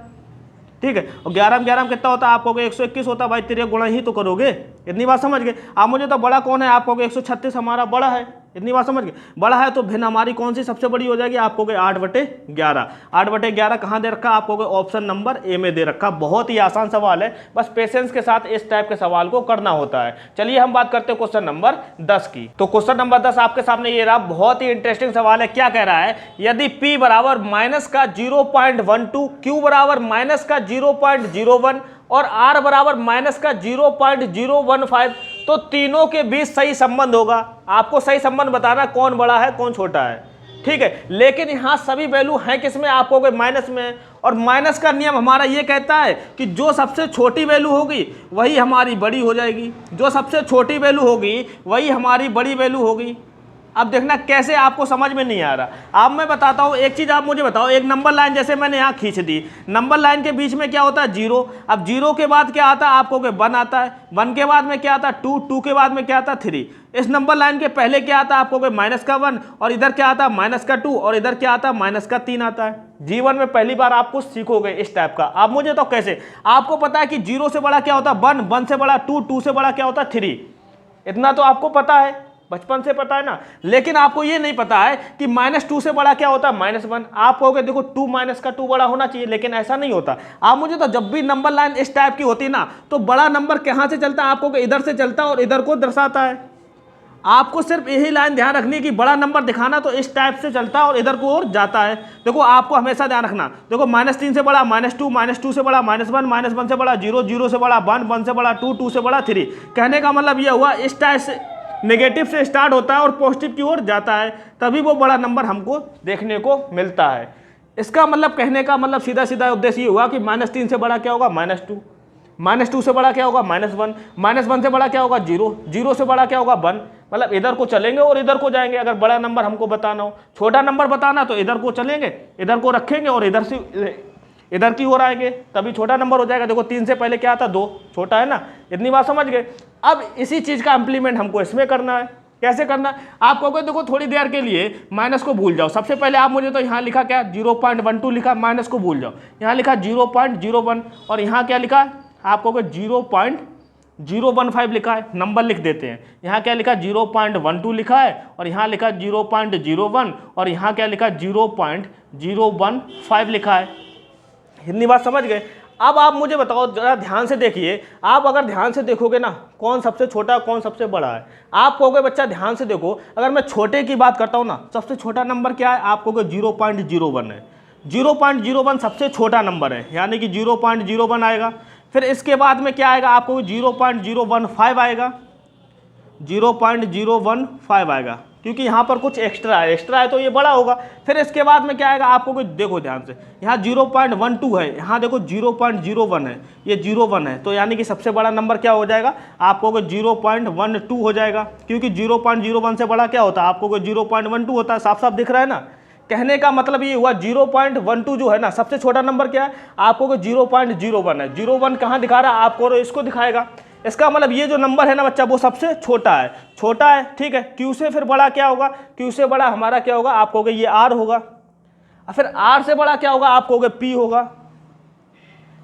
ठीक है। और 11 में 11 में कितना होता है, आपको 121 होता है। भाई तेरे गुणा ही तो करोगे, इतनी बात समझ गए आप। मुझे तो बड़ा कौन है, आपको 136 हमारा बड़ा है, इतनी बात समझ गए। बड़ा है तो भिन्न हमारी कौन सी सबसे बड़ी हो जाएगी, आपको 8/11। 8/11 कहाँ दे रखा, आपको ऑप्शन नंबर ए में दे रखा। बहुत ही आसान सवाल है, बस पेशेंस के साथ इस टाइप के सवाल को करना होता है। चलिए हम बात करते हैं क्वेश्चन नंबर 10 की। तो क्वेश्चन नंबर 10 आपके सामने ये रहा, बहुत ही इंटरेस्टिंग सवाल है। क्या कह रहा है, यदि p बराबर माइनस का 0.12, q बराबर माइनस का 0.01 और r बराबर माइनस का 0.015, तो तीनों के बीच सही संबंध होगा। आपको सही संबंध बताना कौन बड़ा है कौन छोटा है, ठीक है। लेकिन यहाँ सभी वैल्यू हैं किसमें, आपको माइनस में। और माइनस का नियम हमारा ये कहता है कि जो सबसे छोटी वैल्यू होगी वही हमारी बड़ी हो जाएगी, जो सबसे छोटी वैल्यू होगी वही हमारी बड़ी वैल्यू होगी। अब देखना कैसे, आपको समझ में नहीं आ रहा। अब मैं बताता हूँ एक चीज़, आप मुझे बताओ। एक नंबर लाइन जैसे मैंने यहाँ खींच दी, नंबर लाइन के बीच में क्या होता है 0। अब 0 के बाद क्या आता है, आपको 1 आता है। 1 के बाद में क्या आता है 2, 2 के बाद में क्या आता है 3। इस नंबर लाइन के पहले क्या आता है, आपको माइनस का 1, और इधर क्या आता है माइनस का 2, और इधर क्या आता है माइनस का 3 आता है। जीवन में पहली बार आप कुछ सीखोगे इस टाइप का। आप मुझे तो कैसे, आपको पता है कि 0 से बड़ा क्या होता है 1, 1 से बड़ा 2, 2 से बड़ा क्या होता है 3। इतना तो आपको पता है, बचपन से पता है ना। लेकिन आपको ये नहीं पता है कि -2 से बड़ा क्या होता है -1। आप कहोगे देखो 2 माइनस का 2 बड़ा होना चाहिए, लेकिन ऐसा नहीं होता। आप मुझे तो जब भी नंबर लाइन इस टाइप की होती ना, तो बड़ा नंबर कहाँ से चलता है, आपको इधर से चलता है और इधर को दर्शाता है। आपको सिर्फ यही लाइन ध्यान रखनी है कि बड़ा नंबर दिखाना तो इस टाइप से चलता है और इधर को और जाता है। देखो आपको हमेशा ध्यान रखना, देखो -3 से बड़ा -2, -2 से बड़ा -1, -1 से बड़ा 0, 0 से बड़ा 1, 1 से बड़ा 2, 2 से बड़ा 3। कहने का मतलब यह हुआ इस टाइप से नेगेटिव से स्टार्ट होता है और पॉजिटिव की ओर जाता है, तभी वो बड़ा नंबर हमको देखने को मिलता है। इसका मतलब कहने का मतलब सीधा सीधा उद्देश्य ये हुआ कि -3 से बड़ा क्या होगा -2, -2 से बड़ा क्या होगा -1, -1 से बड़ा क्या होगा 0, 0 से बड़ा क्या होगा 1। मतलब इधर को चलेंगे और इधर को जाएंगे। अगर बड़ा नंबर हमको बताना हो, छोटा नंबर बताना तो इधर को चलेंगे, इधर को रखेंगे और इधर से इधर की ओर आएंगे, तभी छोटा नंबर हो जाएगा। देखो 3 से पहले क्या आता 2, छोटा है ना, इतनी बात समझ गए। अब इसी चीज़ का इम्प्लीमेंट हमको इसमें करना है। कैसे करना है, आप कहोगे देखो थोड़ी देर के लिए माइनस को भूल जाओ। सबसे पहले आप मुझे तो यहाँ लिखा क्या 0.12 लिखा, माइनस को भूल जाओ। यहाँ लिखा 0.01 और यहाँ क्या लिखा है, आप कहोगे 0.015 लिखा है, नंबर लिख देते हैं। यहाँ क्या लिखा 0.12 लिखा है, और यहाँ लिखा 0.01, और यहाँ क्या लिखा 0.015 लिखा है। इतनी बात समझ गए। अब आप मुझे बताओ, जरा ध्यान से देखिए। आप अगर ध्यान से देखोगे ना, कौन सबसे छोटा कौन सबसे बड़ा है, आप कहोगे बच्चा ध्यान से देखो। अगर मैं छोटे की बात करता हूँ ना, सबसे छोटा नंबर क्या है, आप कहोगे 0.01 है। 0.01 सबसे छोटा नंबर है, यानी कि 0.01 आएगा। फिर इसके बाद में क्या आएगा, आपको 0.015 आएगा, 0.015 आएगा, क्योंकि यहाँ पर कुछ एक्स्ट्रा है तो ये बड़ा होगा। फिर इसके बाद में क्या आएगा, आपको कुछ देखो ध्यान से, यहाँ 0.12 है, यहाँ देखो 0.01 है, ये 01 है, तो यानी कि सबसे बड़ा नंबर क्या हो जाएगा, आपको 0.12 हो जाएगा, क्योंकि 0.01 से बड़ा क्या होता है, आपको 0.12 होता है। साफ साफ दिख रहा है ना। कहने का मतलब ये हुआ 0.12 जो है ना, सबसे छोटा नंबर क्या है, आपको 0.01 है। 01 कहाँ दिखा रहा है, आपको इसको दिखाएगा। इसका मतलब ये जो नंबर है ना बच्चा वो सबसे छोटा है, छोटा है, ठीक है। क्यू से फिर बड़ा क्या होगा, क्यू से बड़ा हमारा क्या होगा, आप कहोगे ये आर होगा, और फिर आर से बड़ा क्या होगा, आप कहोगे पी होगा।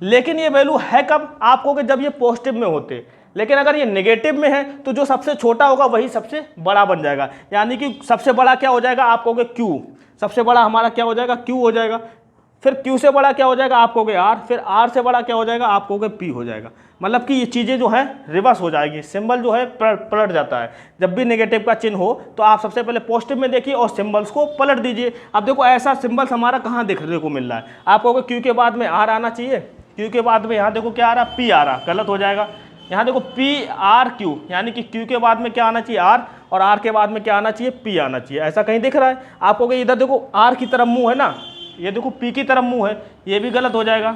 लेकिन ये वैल्यू है कब, आप कहोगे जब ये पॉजिटिव में होते, लेकिन अगर ये नेगेटिव में है तो जो सबसे छोटा होगा वही सबसे बड़ा बन जाएगा, यानी कि सबसे बड़ा क्या हो जाएगा, आप कहोगे क्यू, सबसे बड़ा हमारा क्या हो जाएगा, क्यू हो जाएगा। फिर क्यू से बड़ा क्या हो जाएगा, आप कहोगे आर, फिर आर से बड़ा क्या हो जाएगा, आप कहोगे पी हो जाएगा। मतलब कि ये चीज़ें जो है रिवर्स हो जाएगी, सिंबल जो है पलट जाता है। जब भी नेगेटिव का चिन्ह हो तो आप सबसे पहले पॉजिटिव में देखिए और सिंबल्स को पलट दीजिए। अब देखो ऐसा सिंबल्स हमारा कहाँ देखने को मिल रहा है, आप कहोगे क्यू के बाद में आर आना चाहिए, क्यू के बाद में यहाँ देखो क्या आ रहा, पी आ रहा, गलत हो जाएगा। यहाँ देखो पी आर क्यू, यानी कि क्यू के बाद में क्या आना चाहिए, आर, और आर के बाद में क्या आना चाहिए, पी आना चाहिए। ऐसा कहीं दिख रहा है, आप कहोगे इधर देखो आर की तरफ मुँह है ना, ये देखो पी की तरफ मुँह है, ये भी गलत हो जाएगा,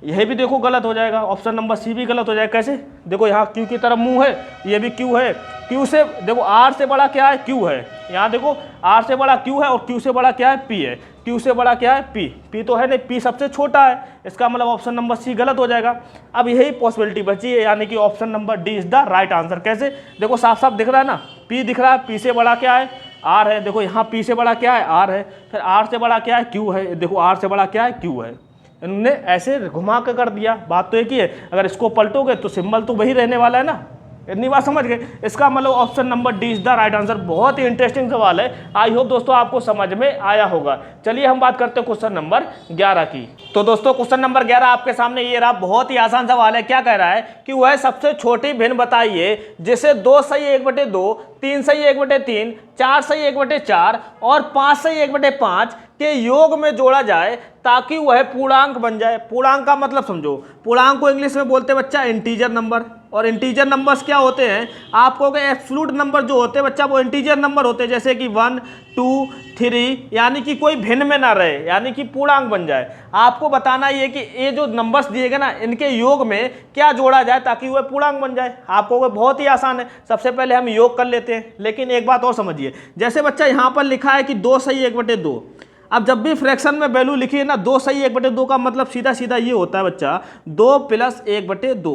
यह भी देखो गलत हो जाएगा, ऑप्शन नंबर सी भी गलत हो जाएगा। कैसे, देखो यहाँ क्यू की तरफ मुंह है, ये भी क्यू है, क्यू से देखो आर से बड़ा क्या है, क्यू है, यहाँ देखो आर से बड़ा क्यू है और क्यू से बड़ा क्या है, पी है, क्यू से बड़ा क्या है, पी, पी तो है नहीं, पी सबसे छोटा है, इसका मतलब ऑप्शन नंबर सी गलत हो जाएगा। अब यही पॉसिबिलिटी बची है, यानी कि option number D is the right answer. कैसे, देखो साफ साफ दिख रहा है ना, पी दिख रहा है, पी से बड़ा क्या है, आर है, देखो यहाँ पी से बड़ा क्या है, आर है, फिर आर से बड़ा क्या है, क्यू है, देखो आर से बड़ा क्या है, क्यू है। इन्होंने ऐसे घुमा कर दिया, बात तो एक ही है, अगर इसको पलटोगे तो सिंबल तो वही रहने वाला है ना, इतनी बात समझ गए। इसका मतलब option number D is the right answer. बहुत ही इंटरेस्टिंग सवाल है, आई होप दोस्तों आपको समझ में आया होगा। चलिए हम बात करते हैं क्वेश्चन नंबर 11 की। तो दोस्तों क्वेश्चन नंबर 11 आपके सामने ये रहा, बहुत ही आसान सवाल है। क्या कह रहा है कि वह सबसे छोटी भिन्न बताइए जिसे 2 सही 1/2, 3 सही 1/3, 4 सही 1/4 और 5 सही 1/5 के योग में जोड़ा जाए ताकि वह पूर्णांक बन जाए। पूर्णांक का मतलब समझो, पूर्णांक को इंग्लिश में बोलते हैं बच्चा इंटीजर नंबर, और इंटीजर नंबर्स क्या होते हैं, आप कहोगे एब्सोल्यूट नंबर जो होते हैं बच्चा वो इंटीजर नंबर होते हैं, जैसे कि 1, 2, 3, यानी कि कोई भिन्न में ना रहे, यानी कि पूर्णांक बन जाए। आपको बताना ये कि ये जो नंबर्स दिए गए ना इनके योग में क्या जोड़ा जाए ताकि वह पूर्णांक बन जाए। आप कहोगे बहुत ही आसान है, सबसे पहले हम योग कर लेते हैं। लेकिन एक बात और समझिए, जैसे बच्चा यहाँ पर लिखा है कि 2 सही 1/2, अब जब भी फ्रैक्शन में वैल्यू लिखी है ना 2 सही 1/2 का मतलब सीधा सीधा ये होता है बच्चा 2 + 1/2।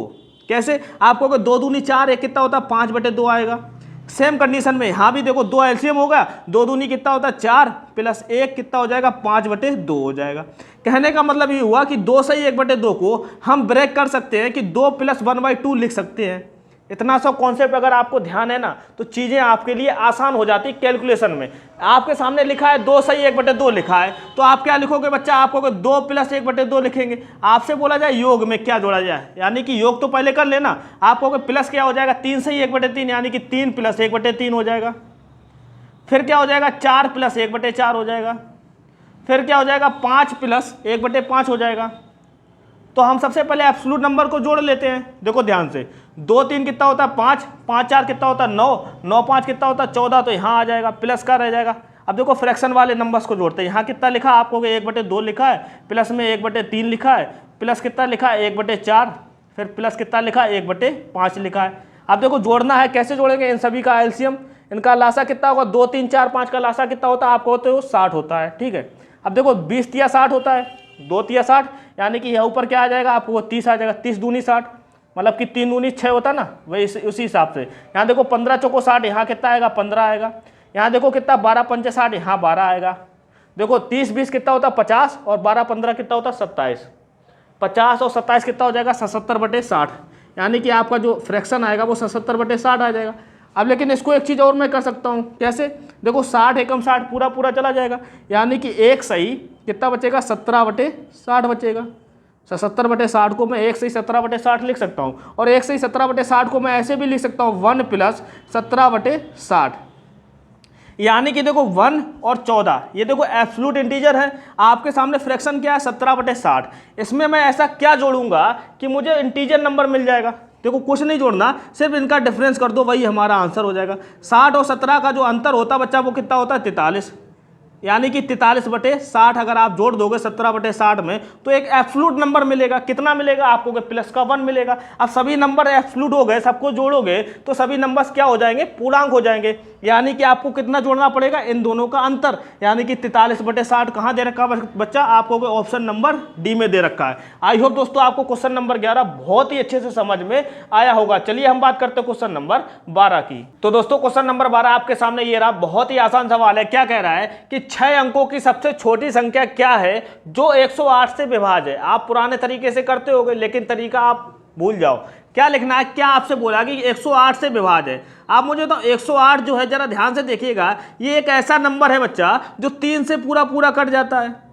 कैसे, आप कहोगे 2 दूनी 4, एक कितना होता है 5/2 आएगा। सेम कंडीशन में यहाँ भी देखो 2 एलसीएम होगा, 2 दूनी कितना होता है 4 + 1 कितना हो जाएगा 5/2 हो जाएगा। कहने का मतलब ये हुआ कि 2 सही 1/2 को हम ब्रेक कर सकते हैं कि 2 + 1/2 लिख सकते हैं। इतना सा कॉन्सेप्ट अगर आपको ध्यान है ना तो चीज़ें आपके लिए आसान हो जाती कैलकुलेशन में। आपके सामने लिखा है 2 सही 1/2 लिखा है, तो आप क्या लिखोगे बच्चा, आप कहोगे 2 + 1/2 लिखेंगे। आपसे बोला जाए योग में क्या जोड़ा जाए, यानी कि योग तो पहले कर लेना, आप कहोगे प्लस क्या हो जाएगा 3 सही 1/3, यानी कि 3 + 1/3 हो जाएगा। फिर क्या हो जाएगा 4 + 1/4 हो जाएगा। फिर क्या हो जाएगा 5 + 1/5 हो जाएगा। तो हम सबसे पहले एब्सोल्यूट नंबर को जोड़ लेते हैं। देखो ध्यान से, 2 3 कितना होता है 5, 5 4 कितना होता है 9, 9 5 कितना होता है 14, तो यहाँ आ जाएगा, प्लस का रह जाएगा। अब देखो फ्रैक्शन वाले नंबर्स को जोड़ते हैं। यहाँ कितना लिखा है आपको, 1/2 लिखा है, प्लस में 1/3 लिखा है, प्लस कितना लिखा है 1/4, फिर प्लस कितना लिखा है 1/5 लिखा है। अब देखो जोड़ना है, कैसे जोड़ेंगे, इन सभी का एलसीएम, इनका लासा कितना होगा 2 3 4 5 का लासा कितना होता है आपको होते हो 60 होता है, ठीक है। अब देखो 20 × 60 होता है, 2 × 60, यानी कि यहाँ ऊपर क्या आ जाएगा आपको 30 आ जाएगा, 30 दूनी 60, मतलब कि 3 दूनी 6 होता ना, वही उसी हिसाब से। यहाँ देखो 15 चौको 60, यहाँ कितना आएगा 15 आएगा। यहाँ देखो कितना 12 पंचे 60, यहाँ 12 आएगा। देखो 30 20 कितना होता है 50, और 12 15 कितना होता है 27, 50 और 27 कितना हो जाएगा 77/60, यानी कि आपका जो फ्रैक्शन आएगा वो 77/60 आ जाएगा। अब लेकिन इसको एक चीज़ और मैं कर सकता हूँ, कैसे, देखो 60 एकम 60 पूरा पूरा चला जाएगा, यानी कि एक सही कितना बचेगा 17/60 बचेगा। 77/60 को मैं एक सही 17/60 लिख सकता हूँ, और एक सही 17/60 को मैं ऐसे भी लिख सकता हूँ 1 + 17/60, यानी कि देखो 1 और 14 ये देखो एब्सोल्यूट इंटीजर है। आपके सामने फ्रैक्शन क्या है 17/60, इसमें मैं ऐसा क्या जोड़ूंगा कि मुझे इंटीजर नंबर मिल जाएगा। देखो कुछ नहीं जोड़ना, सिर्फ इनका डिफरेंस कर दो, वही हमारा आंसर हो जाएगा। 60 और 17 का जो अंतर होता है बच्चा वो कितना होता है 43, यानी कि 43/60 अगर आप जोड़ दोगे 17/60 में तो एक एब्सोल्यूट नंबर मिलेगा। कितना मिलेगा आपको, प्लस का 1 मिलेगा। अब सभी नंबर एब्सोल्यूट हो गए, सबको जोड़ोगे तो सभी नंबर्स क्या हो जाएंगे, पूर्णांक हो जाएंगे। यानी कि आपको कितना जोड़ना पड़ेगा, इन दोनों का अंतर, यानी कि 43/60 कहाँ दे रखा है बच्चा, आपको ऑप्शन नंबर डी में दे रखा है। आई होप दोस्तों आपको क्वेश्चन नंबर 11 बहुत ही अच्छे से समझ में आया होगा। चलिए हम बात करते हैं क्वेश्चन नंबर 12 की। तो दोस्तों क्वेश्चन नंबर 12 आपके सामने ये रहा, बहुत ही आसान सवाल है। क्या कह रहा है कि 6 अंकों की सबसे छोटी संख्या क्या है जो 108 से विभाज्य है। आप पुराने तरीके से करते होगे, लेकिन तरीका आप भूल जाओ। क्या लिखना है, क्या आपसे बोला कि 108 से विभाज्य है। आप मुझे तो 108 जो है जरा ध्यान से देखिएगा, ये एक ऐसा नंबर है बच्चा जो 3 से पूरा कट जाता है।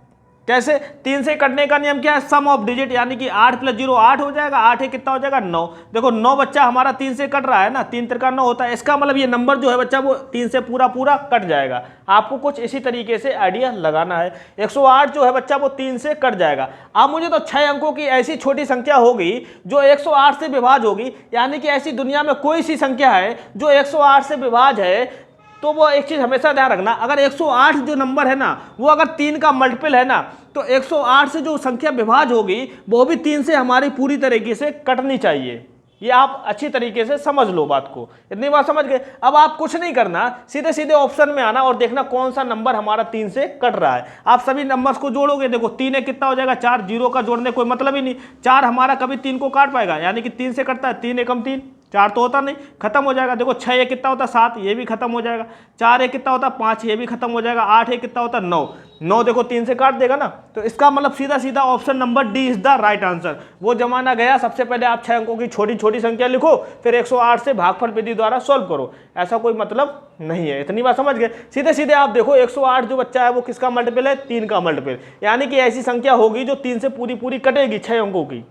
कैसे? 3 से कटने का नियम क्या है, सम ऑफ डिजिट, यानी कि 8 + 0 8 हो जाएगा, 8 है कितना हो जाएगा 9। देखो 9 बच्चा हमारा 3 से कट रहा है ना, 3 × 9 होता है। इसका मतलब ये नंबर जो है बच्चा वो 3 से पूरा कट जाएगा। आपको कुछ इसी तरीके से आइडिया लगाना है। 108 जो है बच्चा वो 3 से कट जाएगा। अब मुझे तो 6 अंकों की ऐसी छोटी संख्या होगी जो 108 से विभाज्य होगी, यानी कि ऐसी दुनिया में कोई सी संख्या है जो 108 से विभाज्य है। तो वो एक चीज़ हमेशा ध्यान रखना, अगर 108 जो नंबर है ना वो अगर 3 का मल्टीपल है ना, तो 108 से जो संख्या विभाज्य होगी वो भी 3 से हमारी पूरी तरीके से कटनी चाहिए। ये आप अच्छी तरीके से समझ लो बात को। इतनी बात समझ गए? अब आप कुछ नहीं करना, सीधे सीधे ऑप्शन में आना और देखना कौन सा नंबर हमारा 3 से कट रहा है। आप सभी नंबर्स को जोड़ोगे, देखो 3 है कितना हो जाएगा 4, 0 का जोड़ने कोई मतलब ही नहीं। 4 हमारा कभी 3 को काट पाएगा, यानी कि 3 से कटता है, 3 एकम 3, 4 तो होता नहीं, खत्म हो जाएगा। देखो 6 कितना होता है 7, ये भी खत्म हो जाएगा। 4 कितना होता है 5, ये भी खत्म हो जाएगा। 8 कितना होता है 9, 9 देखो 3 से काट देगा ना। तो इसका मतलब सीधा सीधा option number D is the right answer. वो जमाना गया, सबसे पहले आप 6 अंकों की छोटी छोटी संख्या लिखो, फिर 108 से भागफल विधि द्वारा सॉल्व करो। ऐसा कोई मतलब नहीं है। इतनी बात समझ गए? सीधे सीधे आप देखो 108 जो बच्चा है वो किसका मल्टीपल है, 3 का मल्टीपल, यानी कि ऐसी संख्या होगी जो 3 से पूरी कटेगी 6 अंकों की।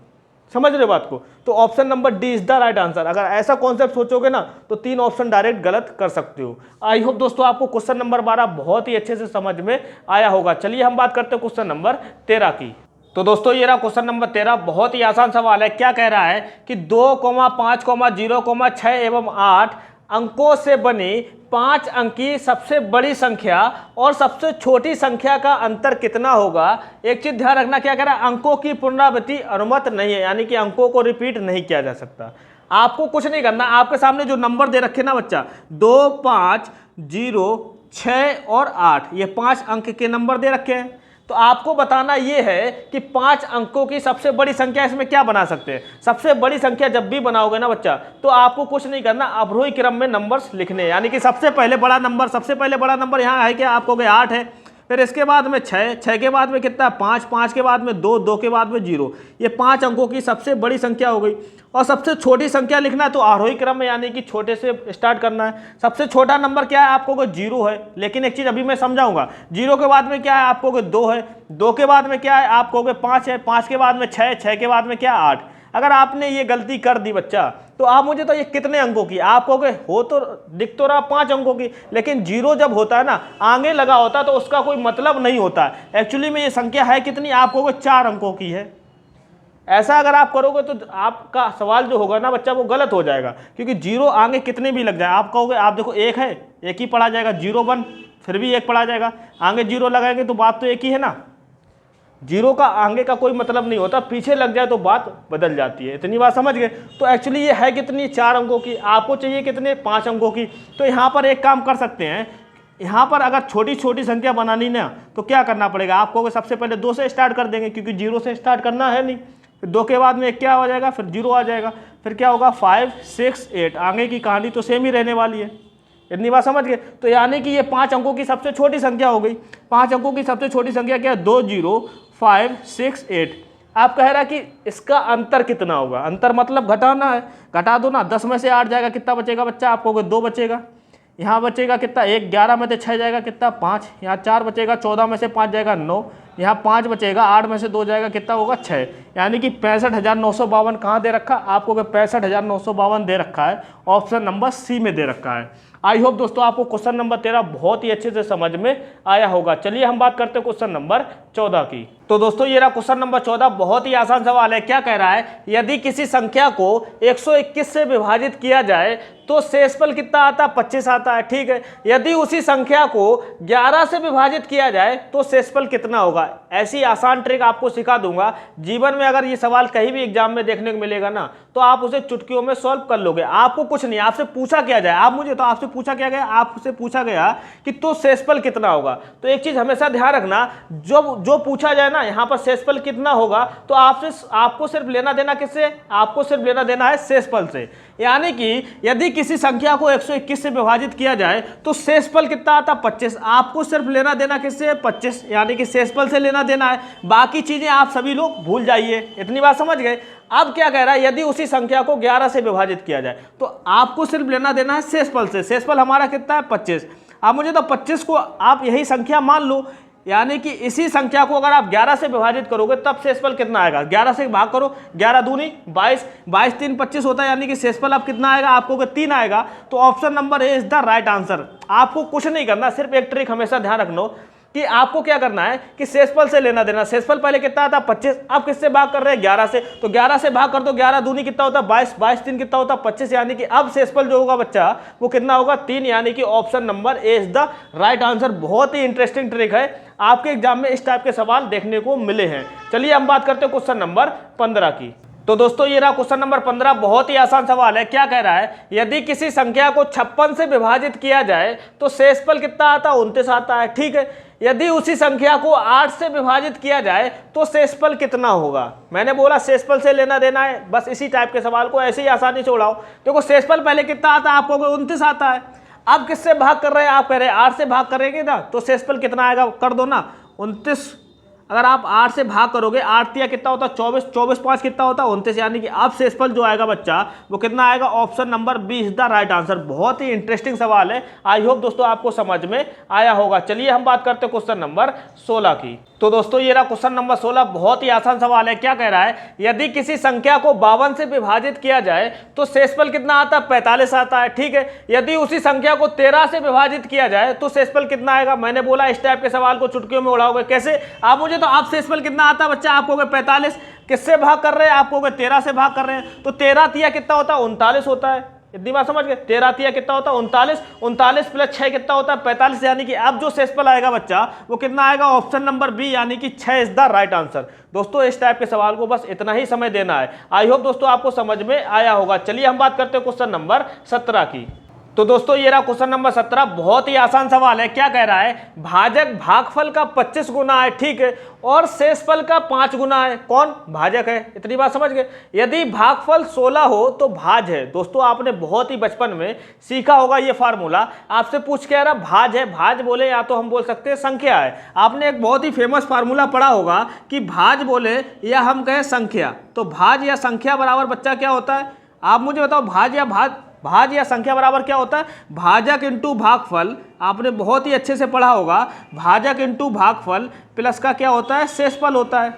समझ रहे बात को? तो option number D is the right answer. अगर ऐसा कॉन्सेप्ट सोचोगे ना तो 3 ऑप्शन डायरेक्ट गलत कर सकते हो। आई होप दोस्तों आपको क्वेश्चन नंबर 12 बहुत ही अच्छे से समझ में आया होगा। चलिए हम बात करते हैं क्वेश्चन नंबर 13 की। तो दोस्तों ये रहा क्वेश्चन नंबर 13, बहुत ही आसान सवाल है। क्या कह रहा है कि 2, 5, 0, 6 एवं 8 अंकों से बनी 5 अंकी सबसे बड़ी संख्या और सबसे छोटी संख्या का अंतर कितना होगा। एक चीज ध्यान रखना, क्या कह रहा है, अंकों की पुनरावृत्ति अनुमत नहीं है, यानी कि अंकों को रिपीट नहीं किया जा सकता। आपको कुछ नहीं करना, आपके सामने जो नंबर दे रखे ना बच्चा 2, 5, 0, 6 और 8, ये 5 अंक के नंबर दे रखे हैं। तो आपको बताना यह है कि 5 अंकों की सबसे बड़ी संख्या इसमें क्या बना सकते हैं। सबसे बड़ी संख्या जब भी बनाओगे ना बच्चा, तो आपको कुछ नहीं करना, अवरोही क्रम में नंबर्स लिखने, यानी कि सबसे पहले बड़ा नंबर यहाँ है क्या, आपको 8 है, फिर इसके बाद में 6, 6 के बाद में कितना 5, 5 के बाद में 2, 2 के बाद में 0। ये 5 अंकों की सबसे बड़ी संख्या हो गई। और सबसे छोटी संख्या लिखना है तो आरोही क्रम में, यानी कि छोटे से स्टार्ट करना है। सबसे छोटा नंबर क्या है, आपको 0 है, लेकिन एक चीज़ अभी मैं समझाऊंगा। 0 के बाद में क्या है, आपको 2 है, 2 के बाद में क्या है, आपको 5 है, 5 के बाद में 6, 6 के बाद में क्या 8। अगर आपने ये गलती कर दी बच्चा, तो आप मुझे तो ये कितने अंकों की, आप कहोगे हो तो दिख तो रहा 5 अंकों की, लेकिन 0 जब होता है ना आगे लगा होता है तो उसका कोई मतलब नहीं होता है। एक्चुअली में ये संख्या है कितनी, आप कहोगे 4 अंकों की है। ऐसा अगर आप करोगे तो आपका सवाल जो होगा ना बच्चा वो गलत हो जाएगा, क्योंकि 0 आगे कितने भी लग जाए, आप कहोगे आप देखो 1 है, 1 ही पढ़ा जाएगा, 0 1 फिर भी 1 पढ़ा जाएगा, आगे 0 लगाएंगे तो बात तो एक ही है ना। 0 का आगे का कोई मतलब नहीं होता, पीछे लग जाए तो बात बदल जाती है। इतनी बात समझ गए? तो एक्चुअली ये है कितनी, 4 अंकों की, आपको चाहिए कितने 5 अंकों की। तो यहाँ पर एक काम कर सकते हैं, यहाँ पर अगर छोटी छोटी संख्या बनानी ना तो क्या करना पड़ेगा, आपको सबसे पहले 2 से स्टार्ट कर देंगे, क्योंकि 0 से स्टार्ट करना है नहीं। फिर 2 के बाद में क्या हो जाएगा, फिर 0 आ जाएगा, फिर क्या होगा 5, 6, 8, आगे की कहानी तो सेम ही रहने वाली है। इतनी बात समझ गए? तो यानी कि ये 5 अंकों की सबसे छोटी संख्या हो गई। 5 अंकों की सबसे छोटी संख्या क्या है, 2, 0, 5, 6, 8। आप कह रहा है कि इसका अंतर कितना होगा, अंतर मतलब घटाना है, घटा दो ना, 10 में से 8 जाएगा, कितना बचेगा बच्चा, आप कहोगे 2 बचेगा। यहाँ बचेगा कितना 1, 11 में से 6 जाएगा कितना 5, यहाँ 4 बचेगा, 14 में से 5 जाएगा 9, यहाँ 5 बचेगा, 8 में से 2 जाएगा कितना होगा 6, यानी कि 65,952 कहाँ दे रखा, आपको 65,952 दे रखा है, ऑप्शन नंबर सी में दे रखा है। आई होप दोस्तों आपको क्वेश्चन नंबर 13 बहुत ही अच्छे से समझ में आया होगा। चलिए हम बात करते हैं क्वेश्चन नंबर 14 की। तो दोस्तों ये रहा क्वेश्चन नंबर 14। बहुत ही आसान सवाल है। क्या कह रहा है, यदि किसी संख्या को 121 से विभाजित किया जाए तो शेषफल कितना आता है, 25 आता है। ठीक है, यदि उसी संख्या को 11 से विभाजित किया जाए तो शेषफल कितना होगा। ऐसी आसान ट्रिक आपको सिखा दूंगा। जीवन में अगर ये सवाल कहीं भी एग्जाम में देखने को मिलेगा ना, तो आप उसे चुटकियों में सॉल्व कर लोगे। आपको कुछ नहीं, आपसे पूछा क्या जाए, आप मुझे तो आपसे पूछा क्या गया, आपसे पूछा गया कि तो शेषफल कितना होगा। तो एक चीज हमेशा ध्यान रखना, जो पूछा जाए ना यहाँ पर शेषफल कितना होगा, तो आपको सिर्फ लेना देना किससे, आपको सिर्फ लेना देना है शेषफल से। यानी कि यदि किसी संख्या को 121 से विभाजित किया जाए तो शेषफल कितना आता, 25। आपको सिर्फ लेना देना किससे, 25, यानी कि शेषफल से लेना देना है। बाकी चीजें आप सभी लोग भूल जाइए। इतनी बात समझ गए। अब क्या कह रहा है, यदि उसी संख्या को 11 से विभाजित किया जाए तो आपको सिर्फ लेना देना है शेषफल से। शेषफल हमारा कितना है, 25। अब मुझे तो 25 को आप यही संख्या मान लो, यानी कि इसी संख्या को अगर आप 11 से विभाजित करोगे तब शेषफल कितना आएगा। 11 से भाग करो, 11 दूनी 22, 22 3 25 होता है, यानी कि शेषफल अब कितना आएगा, आपको 3 आएगा। तो option number A is the right answer. आपको कुछ नहीं करना, सिर्फ एक ट्रिक हमेशा ध्यान रखना कि आपको क्या करना है कि शेषफल से लेना देना। शेषफल पहले कितना था, 25। अब किससे भाग कर रहे हैं, 11 से। तो 11 से भाग कर दो, 11 दूनी कितना होता है, 22, 22 3 कितना होता है, 25। यानी कि अब शेषफल जो होगा बच्चा वो कितना होगा, 3। यानी कि option number A is the right answer. बहुत ही इंटरेस्टिंग ट्रिक है, आपके एग्जाम में इस टाइप के सवाल देखने को मिले हैं। चलिए हम बात करते हैं क्वेश्चन नंबर 15 की। तो दोस्तों ये रहा क्वेश्चन नंबर 15। बहुत ही आसान सवाल है। क्या कह रहा है, यदि किसी संख्या को 56 से विभाजित किया जाए तो शेषफल कितना आता है, 29 आता है। ठीक है, यदि उसी संख्या को 8 से विभाजित किया जाए तो शेषफल कितना होगा। मैंने बोला शेषफल से लेना देना है, बस इसी टाइप के सवाल को ऐसे ही आसानी से उड़ाओ। देखो शेषफल पहले कितना आता है, आपको 29 आता है। अब किससे भाग कर रहे हैं, आप कह रहे हैं 8 से भाग करेंगे ना, तो शेषफल कितना आएगा, कर दो ना 29। अगर आप 8 से भाग करोगे, 8 तिया कितना होता है, 24, 24 5 कितना होता है, 29। यानी कि अब शेषफल जो आएगा बच्चा वो कितना आएगा, option number B is the right answer. बहुत ही इंटरेस्टिंग सवाल है। आई होप दोस्तों आपको समझ में आया होगा। चलिए हम बात करते हैं क्वेश्चन नंबर 16 की। तो दोस्तों ये रहा क्वेश्चन नंबर 16। बहुत ही आसान सवाल है। क्या कह रहा है, यदि किसी संख्या को 52 से विभाजित किया जाए तो शेषफल कितना आता है, 45 आता है। ठीक है, यदि उसी संख्या को 13 से विभाजित किया जाए तो शेषफल कितना आएगा। मैंने बोला इस टाइप के सवाल को चुटकियों में उड़ाओगे कैसे। आप मुझे तो आप शेषफल कितना आता है बच्चा, आपको 45। किससे भाग कर रहे हैं, आपको 13 से भाग कर रहे हैं। तो 13 तिया कितना होता है, 39 होता है। इतनी बात समझ गए। 13 तिया कितना होता है, 39। 39 प्लस 6 कितना होता है, 45। यानी कि अब जो शेषफल आएगा बच्चा वो कितना आएगा, ऑप्शन नंबर बी, यानी कि 6 इज द राइट आंसर। दोस्तों इस टाइप के सवाल को बस इतना ही समय देना है। आई होप दोस्तों आपको समझ में आया होगा। चलिए हम बात करते हैं क्वेश्चन नंबर 17 की। तो दोस्तों ये रहा क्वेश्चन नंबर 17। बहुत ही आसान सवाल है। क्या कह रहा है, भाजक भागफल का 25 गुना है। ठीक है, और शेषफल का 5 गुना है। कौन भाजक है, इतनी बात समझ गए। यदि भागफल 16 हो तो भाज है। दोस्तों आपने बहुत ही बचपन में सीखा होगा ये फार्मूला। आपसे पूछ के आ रहा भाज है, भाज बोले या तो हम बोल सकते हैं संख्या है। आपने एक बहुत ही फेमस फार्मूला पढ़ा होगा कि भाज बोले या हम कहें संख्या, तो भाज या संख्या बराबर बच्चा क्या होता है। आप मुझे बताओ, भाज या संख्या बराबर क्या होता है, भाजक इंटू भागफल। आपने बहुत ही अच्छे से पढ़ा होगा, भाजक इंटू भागफल प्लस का क्या होता है, शेषफल होता है,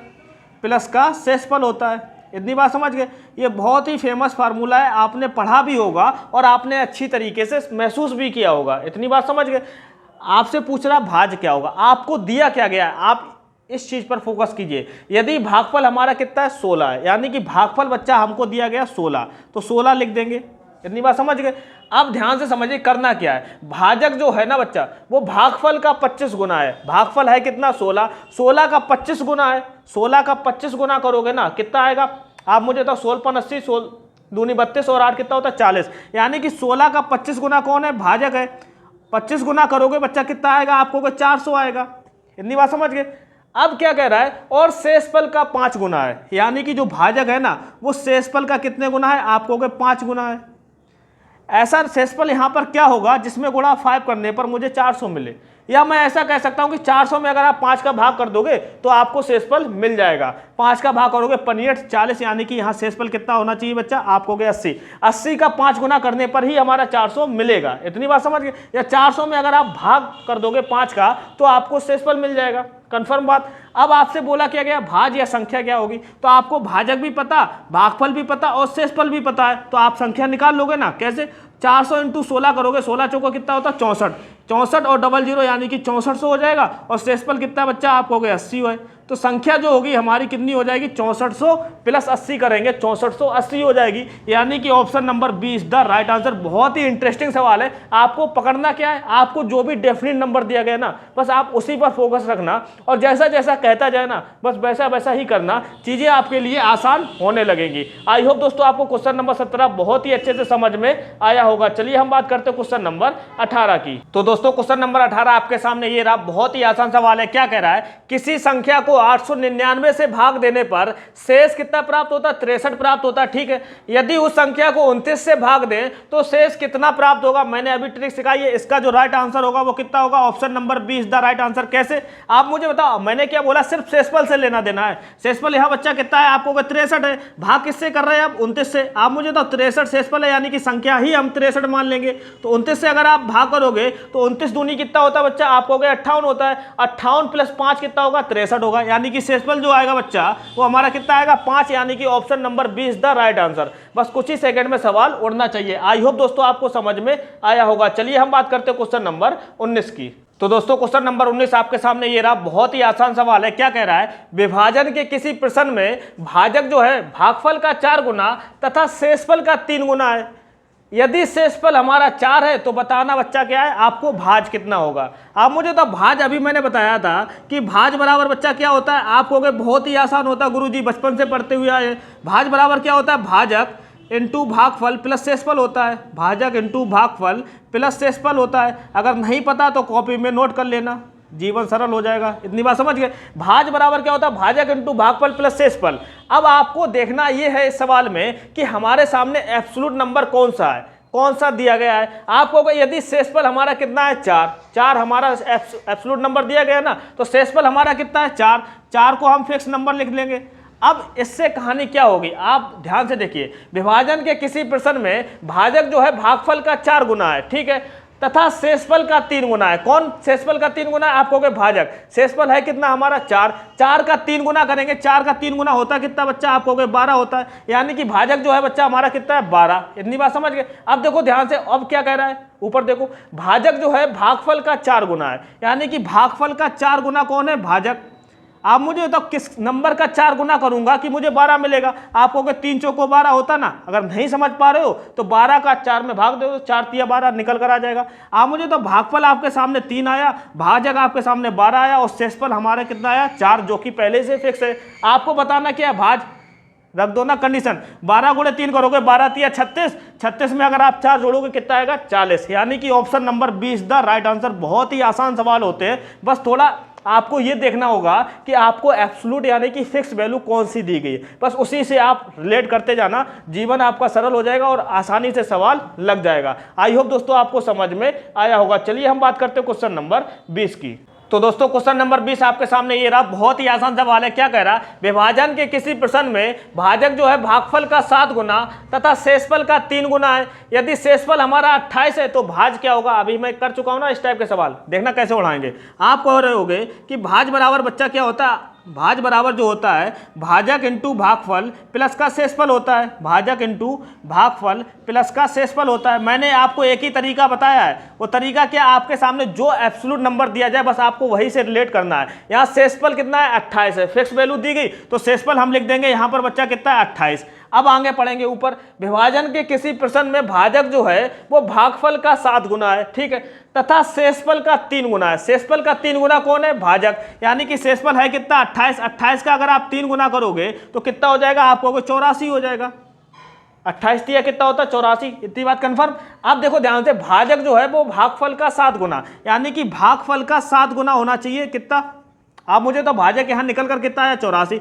प्लस का शेषफल होता है। इतनी बात समझ गए। ये बहुत ही फेमस फार्मूला है, आपने पढ़ा भी होगा और आपने अच्छी तरीके से महसूस भी किया होगा। इतनी बात समझ गए। आपसे पूछ रहा भाज क्या होगा, आपको दिया क्या गया है, आप इस चीज पर फोकस कीजिए। यदि भागफल हमारा कितना है, 16 है, यानी कि भागफल बच्चा हमको दिया गया 16, तो 16 लिख देंगे। इतनी बात समझ गए। अब ध्यान से समझिए करना क्या है। भाजक जो है ना बच्चा वो भागफल का 25 गुना है। भागफल है कितना, 16, 16 का 25 गुना है। 16 का 25 गुना करोगे ना कितना आएगा, आप मुझे तो 16 5 80, 16 दूनी 32 और 8 कितना होता है, 40। यानी कि 16 का 25 गुना कौन है, भाजक है। 25 गुना करोगे बच्चा कितना आएगा, आपको 400 आएगा। इतनी बात समझ गए। अब क्या कह रहा है, और शेषफल का 5 गुना है। यानी कि जो भाजक है ना वो शेषफल का कितने गुना है, आपको 5 गुना है। ऐसा शेषफल यहाँ पर क्या होगा जिसमें गुणा 5 करने पर मुझे 400 मिले, या मैं ऐसा कह सकता हूँ कि 400 में अगर आप 5 का भाग कर दोगे तो आपको शेषफल मिल जाएगा। 5 का भाग करोगे 5 40, यानी कि यहाँ शेषफल कितना होना चाहिए बच्चा, आपको 80। 80 का 5 गुना करने पर ही हमारा 400 मिलेगा। इतनी बात समझ गए। या 400 में अगर आप भाग कर दोगे 5 का तो आपको शेषफल मिल जाएगा। कंफर्म बात। अब आपसे बोला क्या गया, भाज या संख्या क्या होगी, तो आपको भाजक भी पता, भागफल भी पता और शेषफल भी पता है, तो आप संख्या निकाल लोगे ना। कैसे, 400 इंटू 16 करोगे, 16 चौका कितना होता है 64, 64 और डबल जीरो यानी कि 6400 हो जाएगा। और शेषफल कितना बच्चा आपको हो गया 80 है। तो संख्या जो होगी हमारी कितनी हो जाएगी, 6400 प्लस 80 करेंगे, 6480 हो जाएगी, यानी कि option number B is the right answer. बहुत ही इंटरेस्टिंग सवाल है। आपको पकड़ना क्या है, आपको जो भी डेफिनेट नंबर दिया गया ना, बस आप उसी पर फोकस रखना और जैसा जैसा कहता जाए ना, बस वैसा वैसा ही करना, चीजें आपके लिए आसान होने लगेंगी। आई होप दोस्तों आपको क्वेश्चन नंबर 17 बहुत ही अच्छे से समझ में आया होगा। चलिए हम बात करते हैं क्वेश्चन नंबर 18 की। तो दोस्तों क्वेश्चन नंबर 18 आपके सामने ये रहा। बहुत ही आसान सवाल है। क्या कह रहा है, किसी संख्या को 899 से भाग देने पर शेष कितना प्राप्त होता है, 63 प्राप्त होता है। ठीक है, यदि उस संख्या को 29 से भाग दें तो शेष कितना प्राप्त होगा। मैंने अभी ट्रिक सिखाई है, इसका जो राइट आंसर होगा वो कितना होगा, option number B is the right answer. कैसे, आप मुझे बताओ, मैंने क्या बोला, सिर्फ शेषफल से लेना देना है। शेषफल यहाँ बच्चा कितना है, आपको 63 है, भाग किससे कर रहे हैं आप, 29 से। आप मुझे तो 63 शेषफल है, यानी कि संख्या ही हम 63 मान लेंगे। तो 29 से अगर आप भाग करोगे तो 29 दूनी कितना होता है बच्चा, आपको 58 होता है। 58 प्लस 5 कितना होगा, 63 होगा, यानी कि शेषफल जो आएगा बच्चा वो हमारा कितना आएगा, 5, यानी कि option number B is the right answer. बस कुछ ही सेकंड में सवाल उड़ना चाहिए। आई होप दोस्तों आपको समझ में आया होगा। चलिए हम बात करते हैं क्वेश्चन नंबर 19 की। तो दोस्तों क्वेश्चन नंबर 19 आपके सामने ये रहा। बहुत ही आसान सवाल है। क्या कह रहा है, विभाजन के किसी प्रश्न में भाजक जो है भागफल का 4 गुना तथा शेषफल का 3 गुना है। यदि शेषफल हमारा 4 है तो बताना बच्चा क्या है, आपको भाज कितना होगा। आप मुझे तो भाज अभी मैंने बताया था कि भाज बराबर बच्चा क्या होता है, आप कहोगे बहुत ही आसान होता है गुरुजी, बचपन से पढ़ते हुए आए। भाज बराबर क्या होता है, भाजक इंटू भागफल प्लस शेषफल होता है। भाजक इंटू भागफल प्लस शेषफल होता है। अगर नहीं पता तो कॉपी में नोट कर लेना, जीवन सरल हो जाएगा। इतनी बात समझ गए। भाज बराबर क्या होता है, भाजक इंटू भागफल प्लस शेषफल। अब आपको देखना यह है इस सवाल में कि हमारे सामने एब्सोल्यूट नंबर कौन सा है, कौन सा दिया गया है। आपको यदि शेषफल हमारा कितना है 4 हमारा एब्सोल्यूट नंबर दिया गया ना, तो शेषफल हमारा कितना है 4 को हम फिक्स नंबर लिख लेंगे। अब इससे कहानी क्या होगी, आप ध्यान से देखिए। विभाजन के किसी प्रश्न में भाजक जो है भागफल का 4 गुना है, ठीक है, तथा शेषफल का 3 गुना है। कौन शेषफल का 3 गुना है, आप कहोगे भाजक। शेषफल है कितना हमारा 4 का 3 गुना करेंगे, 4 का 3 गुना होता है कितना बच्चा, आप कहोगे 12 होता है, यानी कि भाजक जो है बच्चा हमारा कितना है 12। इतनी बात समझ गए। अब देखो ध्यान से, अब क्या कह रहा है, ऊपर देखो, भाजक जो है भागफल का 4 गुना है, यानी कि भागफल का 4 गुना कौन है, भाजक। आप मुझे तो किस नंबर का 4 गुना करूंगा कि मुझे 12 मिलेगा। आप कहोगे 3 चौको 12 होता ना। अगर नहीं समझ पा रहे हो तो 12 का 4 में भाग दो, 4 तिया 12 निकल कर आ जाएगा। आप मुझे तो भागफल आपके सामने 3 आया, भाजक आपके सामने 12 आया और शेषफल हमारे कितना आया 4, जो कि पहले से फिक्स है। आपको बताना क्या है, भाज रख दो ना कंडीशन। 12 गुणे 3 करोगे, 12 तिया 36, 36 में अगर आप 4 जोड़ोगे कितना आएगा 40, यानी कि option number B is the right answer. बहुत ही आसान सवाल होते हैं, बस थोड़ा आपको ये देखना होगा कि आपको एब्सोल्यूट यानी कि फिक्स वैल्यू कौन सी दी गई है, बस उसी से आप रिलेट करते जाना, जीवन आपका सरल हो जाएगा और आसानी से सवाल लग जाएगा। आई होप दोस्तों आपको समझ में आया होगा। चलिए हम बात करते हैं क्वेश्चन नंबर 20 की। तो दोस्तों क्वेश्चन नंबर 20 आपके सामने ये रहा। बहुत ही आसान सवाल है। क्या कह रहा है, विभाजन के किसी प्रश्न में भाजक जो है भागफल का 7 गुना तथा शेषफल का 3 गुना है। यदि शेषफल हमारा 28 है तो भाज क्या होगा। अभी मैं कर चुका हूं ना इस टाइप के सवाल, देखना कैसे उड़ाएंगे। आप कह रहे होगे कि भाज बराबर बच्चा क्या होता है, भाज बराबर जो होता है भाजक इंटू भागफल प्लस का शेषफल होता है। भाजक इंटू भागफल प्लस का शेषफल होता है। मैंने आपको एक ही तरीका बताया है, वो तरीका क्या, आपके सामने जो एब्सोल्यूट नंबर दिया जाए बस आपको वही से रिलेट करना है। यहाँ शेषफल कितना है 28 है, फिक्स वैल्यू दी गई तो शेषफल हम लिख देंगे यहाँ पर बच्चा कितना है 28। अब आगे पढ़ेंगे ऊपर, विभाजन के किसी प्रश्न में भाजक जो है वो भागफल का 7 गुना है, ठीक है, तथा शेषफल का 3 गुना है। शेषफल का 3 गुना कौन है, भाजक, यानी कि शेषफल है कितना 28। 28 का अगर आप 3 गुना करोगे तो कितना हो जाएगा, आपको 84 हो जाएगा। 28 दिया कितना होता है 84। इतनी बात कंफर्म। अब देखो ध्यान से, भाजक जो है वो भागफल का 7 गुना, यानी कि भागफल का 7 गुना होना चाहिए कितना। आप मुझे तो भाजक यहाँ निकल कर कितना आया 84।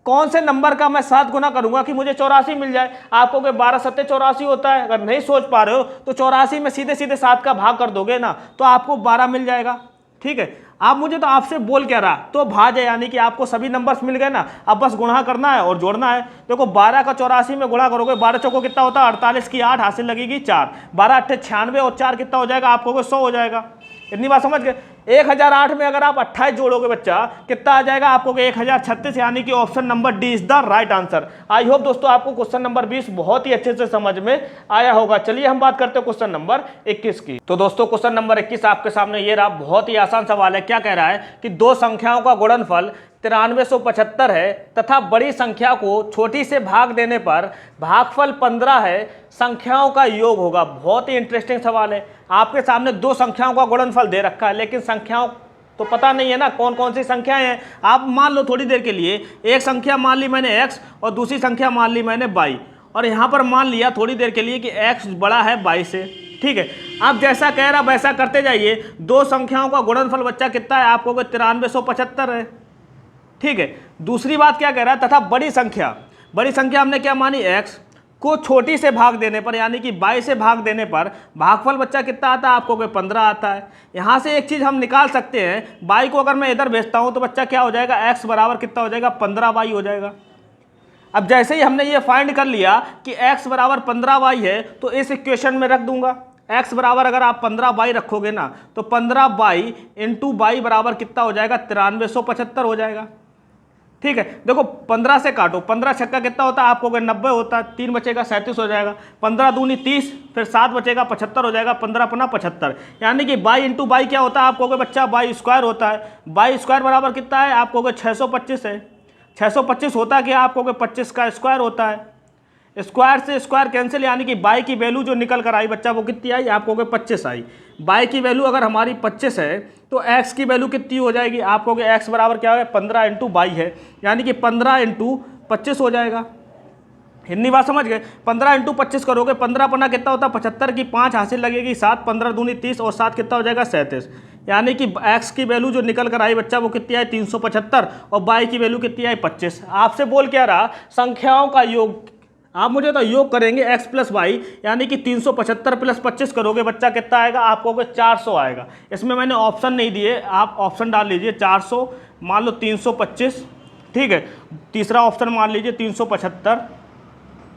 कौन से नंबर का मैं 7 गुना करूंगा कि मुझे 84 मिल जाए। आपको 12 सत्ते 84 होता है। अगर नहीं सोच पा रहे हो तो 84 में सीधे सीधे 7 का भाग कर दोगे ना तो आपको 12 मिल जाएगा, ठीक है। आप मुझे तो आपसे बोल क्या रहा, तो भाज है, यानी कि आपको सभी नंबर्स मिल गए ना। अब बस गुणा करना है और जोड़ना है। देखो 12 का 84 में गुणा करोगे, 12 चौको कितना होता है 48 की 8 हासिल लगेगी 4, 12 अट्ठे 96 और 4 कितना हो जाएगा, आपको 100 हो जाएगा। इतनी बात समझ गए। 1008 में अगर आप 28 जोड़ोगे बच्चा कितना आ जाएगा आपको, 1036, यानी कि option number D is the right answer. I hope दोस्तों आपको क्वेश्चन नंबर 20 बहुत ही अच्छे से समझ में आया होगा। चलिए हम बात करते हैं क्वेश्चन नंबर 21 की। तो दोस्तों क्वेश्चन नंबर 21 आपके सामने ये रहा, बहुत ही आसान सवाल है। क्या कह रहा है कि दो संख्याओं का गुणनफल 9375 है तथा बड़ी संख्या को छोटी से भाग देने पर भागफल 15 है, संख्याओं का योग होगा। बहुत ही इंटरेस्टिंग सवाल है। आपके सामने दो संख्याओं का गुणनफल दे रखा है, लेकिन संख्याओं तो पता नहीं है ना कौन कौन सी संख्याएं हैं। आप मान लो थोड़ी देर के लिए, एक संख्या मान ली मैंने x और दूसरी संख्या मान ली मैंने y, और यहाँ पर मान लिया थोड़ी देर के लिए कि x बड़ा है y से। ठीक है, आप जैसा कह रहा वैसा करते जाइए। दो संख्याओं का गुणनफल बच्चा कितना है आपको, 9375 है। ठीक है, दूसरी बात क्या कह रहा है, तथा बड़ी संख्या हमने क्या मानी, x को छोटी से भाग देने पर, यानी कि 22 से भाग देने पर भागफल बच्चा कितना आता है आपको, 15 आता है। यहाँ से एक चीज़ हम निकाल सकते हैं, y को अगर मैं इधर भेजता हूँ तो बच्चा क्या हो जाएगा, x बराबर कितना हो जाएगा, 15y हो जाएगा। अब जैसे ही हमने ये फाइंड कर लिया कि x बराबर 15y है, तो इस इक्वेशन में रख दूंगा। x बराबर अगर आप 15y रखोगे ना, तो 15y इंटू y बराबर कितना हो जाएगा, 9375 हो जाएगा। ठीक है, देखो 15 से काटो, 15 छक्का कितना होता है आपको, 90 होता है, 3 बचेगा 37 हो जाएगा, 15 दूनी 30, फिर 7 बचेगा 75 हो जाएगा, 15 अपना 75, यानी कि बाई इंटू बाई क्या होता है आपको बच्चा, बाई स्क्वायर होता है। बाई स्क्वायर बराबर कितना है आपको, 625 है। 625 होता कि आपको 25 का स्क्वायर होता है। स्क्वायर से स्क्वायर कैंसिल, यानी कि बाई की वैल्यू जो निकल कर आई बच्चा वो कितनी आई आपको, 25 आई। बाई की वैल्यू अगर हमारी 25 है तो x की वैल्यू कितनी हो जाएगी आपको, x बराबर क्या है, 15 इंटू बाई है, यानी कि 15 इंटू 25 हो जाएगा। इतनी बात समझ गए। 15 इंटू 25 करोगे, 15 पन्ना कितना होता है 75 की 5 हासिल लगेगी 7, 15 दूनी 30 और 7 कितना हो जाएगा 37, यानी कि x की वैल्यू जो निकल कर आई बच्चा वो कितनी आई 375 और y की वैल्यू कितनी आई 25। आपसे बोल क्या रहा, संख्याओं का योग। आप मुझे तो योग करेंगे x प्लस वाई, यानी कि 375 प्लस 25 करोगे बच्चा कितना आएगा आपको, 400 आएगा। इसमें मैंने ऑप्शन नहीं दिए, आप ऑप्शन डाल लीजिए। 400 मान लो 325, ठीक है, तीसरा ऑप्शन मान लीजिए 375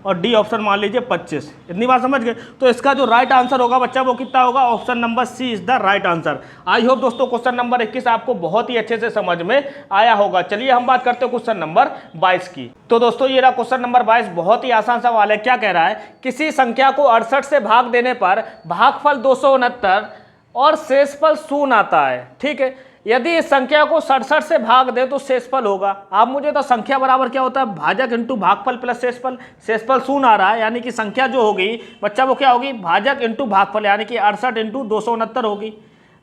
और डी ऑप्शन मान लीजिए 25। इतनी बात समझ गए। तो इसका जो राइट आंसर होगा बच्चा वो कितना होगा, option number C is the right answer. I hope दोस्तों क्वेश्चन नंबर 21 आपको बहुत ही अच्छे से समझ में आया होगा। चलिए हम बात करते हैं क्वेश्चन नंबर 22 की। तो दोस्तों ये रहा क्वेश्चन नंबर 22, बहुत ही आसान सवाल है। क्या कह रहा है, किसी संख्या को 68 से भाग देने पर भागफल 269 और शेषफल 0 आता है। ठीक है, यदि इस संख्या को 67 से भाग दे तो शेषफल होगा। आप मुझे तो संख्या बराबर क्या होता है, भाजक इंटू भागफल प्लस शेषफल। शेषफल 0 आ रहा है, यानी कि संख्या जो होगी बच्चा वो क्या होगी, भाजक इंटू भागफल, यानी कि 68 इंटू 269 होगी।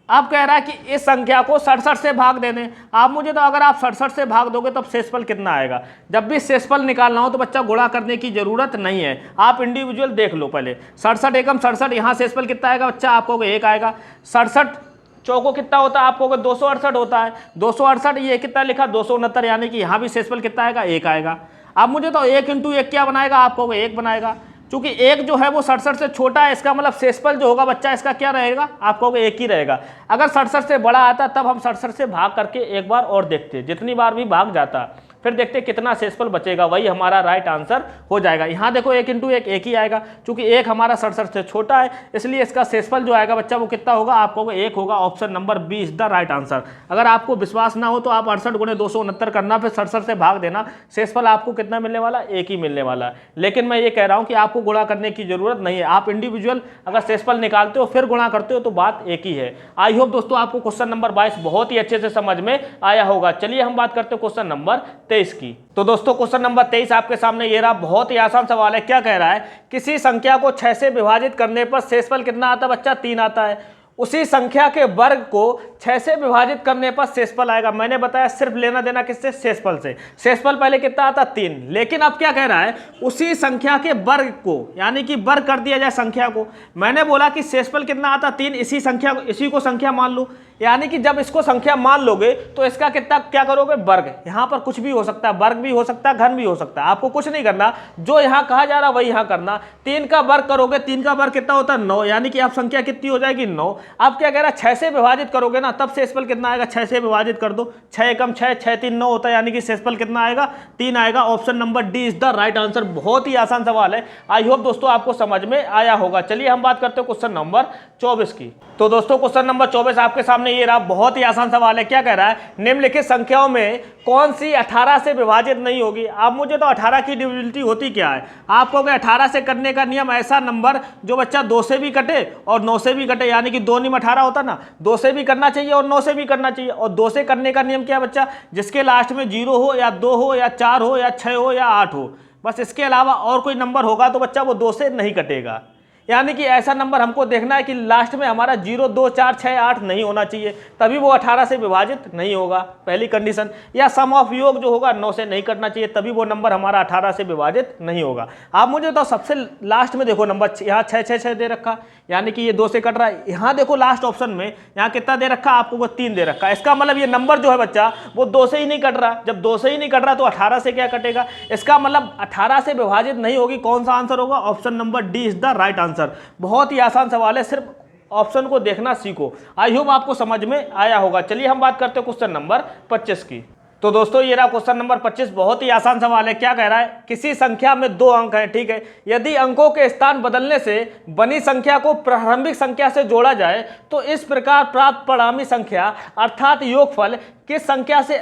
अब कह रहा है कि इस संख्या को 67 से भाग देने। आप मुझे तो अगर आप 67 से भाग दोगे तब शेषफल कितना आएगा। जब भी शेषफल निकालना हो तो बच्चा गुणा करने की जरूरत नहीं है, आप इंडिविजुअल देख लो पहले। 67 एकम 67, यहाँ शेषफल कितना आएगा बच्चा आपको 1 आएगा। 67 चौको कितना होता है आपको, 268 होता है। 268 ये कितना लिखा 269, यानी कि यहाँ भी शेषफल कितना आएगा 1 आएगा। अब मुझे तो 1 इंटू 1 क्या बनाएगा आपको, 1 बनाएगा। चूंकि 1 जो है वो 67 से छोटा है, इसका मतलब शेषफल जो होगा बच्चा इसका क्या रहेगा आपको 1 ही रहेगा। अगर 67 से बड़ा आता तब हम 67 से भाग करके एक बार और देखते, जितनी बार भी भाग जाता फिर देखते कितना शेषफल बचेगा, वही हमारा राइट आंसर हो जाएगा। यहाँ देखो 1 इंटू 1 1 ही आएगा, चूंकि 1 हमारा 67 से छोटा है, इसलिए इसका शेषफल जो आएगा बच्चा वो कितना होगा आपको 1 होगा। Option number B is the right answer. अगर आपको विश्वास ना हो तो आप 68 गुणे 269 करना, फिर 67 से भाग देना, शेषफल आपको कितना मिलने वाला, 1 ही मिलने वाला है। लेकिन मैं ये कह रहा हूँ कि आपको गुणा करने की जरूरत नहीं है, आप इंडिविजुअल अगर शेषफल निकालते हो फिर गुणा करते हो तो बात एक ही है। आई होप दोस्तों आपको क्वेश्चन नंबर 22 बहुत ही अच्छे से समझ में आया होगा। चलिए हम बात करते हैं क्वेश्चन नंबर 23 की। तो दोस्तों क्वेश्चन नंबर 23 आपके सामने ये रहा, बहुत ही आसान सवाल है। क्या कह रहा है, किसी संख्या को 6 से विभाजित करने पर शेषफल कितना आता है बच्चा, 3 आता है। उसी संख्या के वर्ग को 6 से विभाजित करने पर शेषफल आएगा। मैंने बताया सिर्फ लेना देना किससे, शेषफल से। शेषफल पहले कितना आता 3, लेकिन अब क्या कह रहा है, उसी संख्या के वर्ग को, यानी कि वर्ग कर दिया जाए संख्या को। मैंने बोला कि शेषफल कितना आता 3, इसी को संख्या मान लो, यानी कि जब इसको संख्या मान लोगे तो इसका कितना क्या करोगे, वर्ग। यहाँ पर कुछ भी हो सकता है, वर्ग भी हो सकता है, घन भी हो सकता है, आपको कुछ नहीं करना, जो यहाँ कहा जा रहा है वही यहाँ करना। 3 का वर्ग करोगे, 3 का वर्ग कितना होता है 9, यानी कि आप संख्या कितनी हो जाएगी 9। आप क्या कह रहा है 6 से विभाजित करोगे ना, तब शेषफल कितना आएगा, 6 से विभाजित कर दो, 6 एकम 6, 6 3 9 होता है, यानी कि शेषफल कितना आएगा 3 आएगा। Option number D is the right answer. बहुत ही आसान सवाल है, आई होप दोस्तों आपको समझ में आया होगा। चलिए हम बात करते हैं क्वेश्चन नंबर 24 की। तो दोस्तों क्वेश्चन नंबर 24 आपके सामने ये रहा, बहुत ही आसान सवाल है। क्या कह रहा है, निम्नलिखित संख्याओं में कौन सी 18 से विभाजित नहीं होगी। आप मुझे तो 18 की डिविजिबिलिटी होती क्या है, आप कहोगे 18 से करने का नियम ऐसा नंबर जो बच्चा 2 से भी कटे और 9 से भी कटे, यानी कि 2 नियम 18 होता ना, 2 से भी करना चाहिए और 9 से भी करना चाहिए। और 2 से करने का नियम क्या है बच्चा, जिसके लास्ट में 0 हो या 2 हो या 4 हो या 6 हो या 8 हो, बस इसके अलावा और कोई नंबर होगा तो बच्चा वो 2 से नहीं कटेगा। यानी कि ऐसा नंबर हमको देखना है कि लास्ट में हमारा 0 2 4 6 8 नहीं होना चाहिए, तभी वो 18 से विभाजित नहीं होगा, पहली कंडीशन। या सम ऑफ योग जो होगा 9 से नहीं करना चाहिए, तभी वो नंबर हमारा 18 से विभाजित नहीं होगा। आप मुझे तो सबसे लास्ट में देखो नंबर यहाँ 6 6 6 दे रखा, यानी कि ये 2 से कट रहा है। यहाँ देखो लास्ट ऑप्शन में यहाँ कितना दे रखा, आपको वो 3 दे रखा है। इसका मतलब ये नंबर जो है बच्चा वो 2 से ही नहीं कट रहा। जब 2 से ही नहीं कट रहा तो 18 से क्या कटेगा, इसका मतलब 18 से विभाजित नहीं होगी। कौन सा आंसर होगा, option number D is the right answer. बहुत ही आसान सवाल है, सिर्फ ऑप्शन को देखना सीखो। आई होप आपको समझ में आया होगा। चलिए हम बात करते हैं क्वेश्चन नंबर 25 की। तो दोस्तों ये रहा क्वेश्चन नंबर 25, बहुत ही आसान सवाल है। क्या कह रहा है, किसी संख्या में 2 अंक हैं, ठीक है, यदि अंकों के स्थान बदलने से बनी संख्या को प्रारंभिक संख्या से जोड़ा जाए तो इस प्रकार प्राप्त परिणामी संख्या अर्थात योगफल किस संख्या से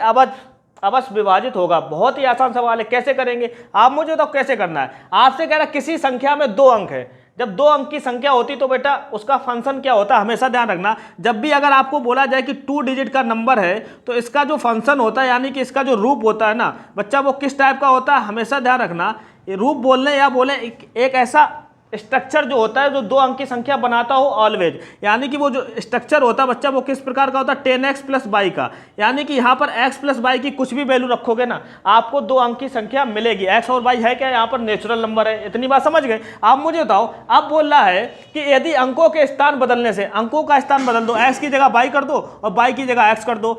अवश्य विभाजित होगा। बहुत ही आसान सवाल है, कैसे करेंगे आप मुझे तो कैसे करना है। आपसे कह रहा है किसी संख्या में 2 अंक है, जब 2 अंक की संख्या होती तो बेटा उसका फंक्शन क्या होता है, हमेशा ध्यान रखना। जब भी अगर आपको बोला जाए कि 2 डिजिट का नंबर है तो इसका जो फंक्शन होता है, यानी कि इसका जो रूप होता है ना बच्चा, वो किस टाइप का होता है, हमेशा ध्यान रखना। ये रूप बोलने या बोले एक ऐसा स्ट्रक्चर जो होता है जो 2 अंक की संख्या बनाता हो ऑलवेज, यानी कि वो जो स्ट्रक्चर होता है बच्चा वो किस प्रकार का होता है, 10x प्लस y का। यानी कि यहाँ पर x प्लस y की कुछ भी वैल्यू रखोगे ना, आपको 2 अंक की संख्या मिलेगी। x और y है क्या, यहाँ पर नेचुरल नंबर है। इतनी बात समझ गए। आप मुझे बताओ, अब बोल रहा है कि यदि अंकों के स्थान बदलने से, अंकों का स्थान बदल दो, x की जगह y कर दो और y की जगह x कर दो।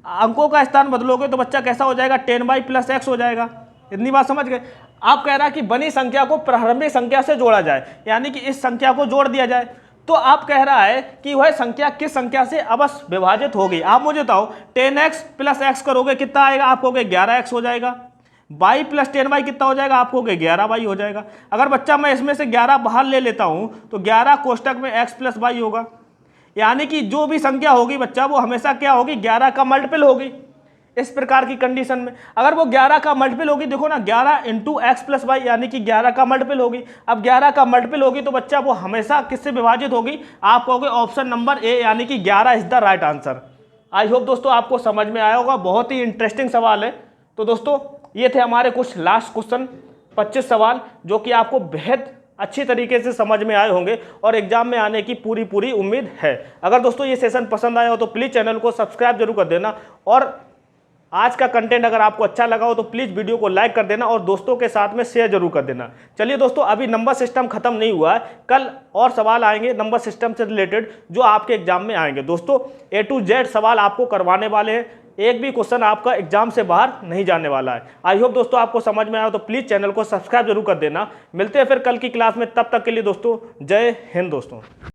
अंकों का स्थान बदलोगे तो बच्चा कैसा हो जाएगा, 10y प्लस x हो जाएगा। इतनी बात समझ गए। आप कह रहा है कि बनी संख्या को प्रारंभिक संख्या से जोड़ा जाए, यानी कि इस संख्या को जोड़ दिया जाए। तो आप कह रहा है कि वह संख्या किस संख्या से अवश्य विभाजित होगी। आप मुझे बताओ, 10x प्लस x करोगे कितना आएगा, आपको 11x हो जाएगा। y प्लस 10y कितना हो जाएगा, आपको 11y हो जाएगा। अगर बच्चा मैं इसमें से 11 बाहर ले लेता हूं तो 11 कोष्टक में x प्लस y होगा। यानी कि जो भी संख्या होगी बच्चा वो हमेशा क्या होगी, 11 का मल्टीपल होगी। इस प्रकार की कंडीशन में अगर वो 11 का मल्टीपल होगी, देखो ना 11 इंटू एक्स प्लस वाई, यानी कि 11 का मल्टीपल होगी। अब 11 का मल्टीपल होगी तो बच्चा वो हमेशा किससे विभाजित होगी, आप कहोगे ऑप्शन नंबर ए, यानी कि 11 is the right answer. I hope दोस्तों आपको समझ में आया होगा, बहुत ही इंटरेस्टिंग सवाल है। तो दोस्तों ये थे हमारे कुछ लास्ट क्वेश्चन, 25 सवाल जो कि आपको बेहद अच्छी तरीके से समझ में आए होंगे और एग्जाम में आने की पूरी उम्मीद है। अगर दोस्तों ये सेशन पसंद आया हो तो प्लीज़ चैनल को सब्सक्राइब जरूर कर देना, और आज का कंटेंट अगर आपको अच्छा लगा हो तो प्लीज़ वीडियो को लाइक कर देना और दोस्तों के साथ में शेयर जरूर कर देना। चलिए दोस्तों, अभी नंबर सिस्टम खत्म नहीं हुआ है, कल और सवाल आएंगे नंबर सिस्टम से रिलेटेड जो आपके एग्जाम में आएंगे। दोस्तों A to Z सवाल आपको करवाने वाले हैं, एक भी क्वेश्चन आपका एग्जाम से बाहर नहीं जाने वाला है। आई होप दोस्तों आपको समझ में आया हो तो प्लीज़ चैनल को सब्सक्राइब जरूर कर देना। मिलते हैं फिर कल की क्लास में, तब तक के लिए दोस्तों जय हिंद दोस्तों।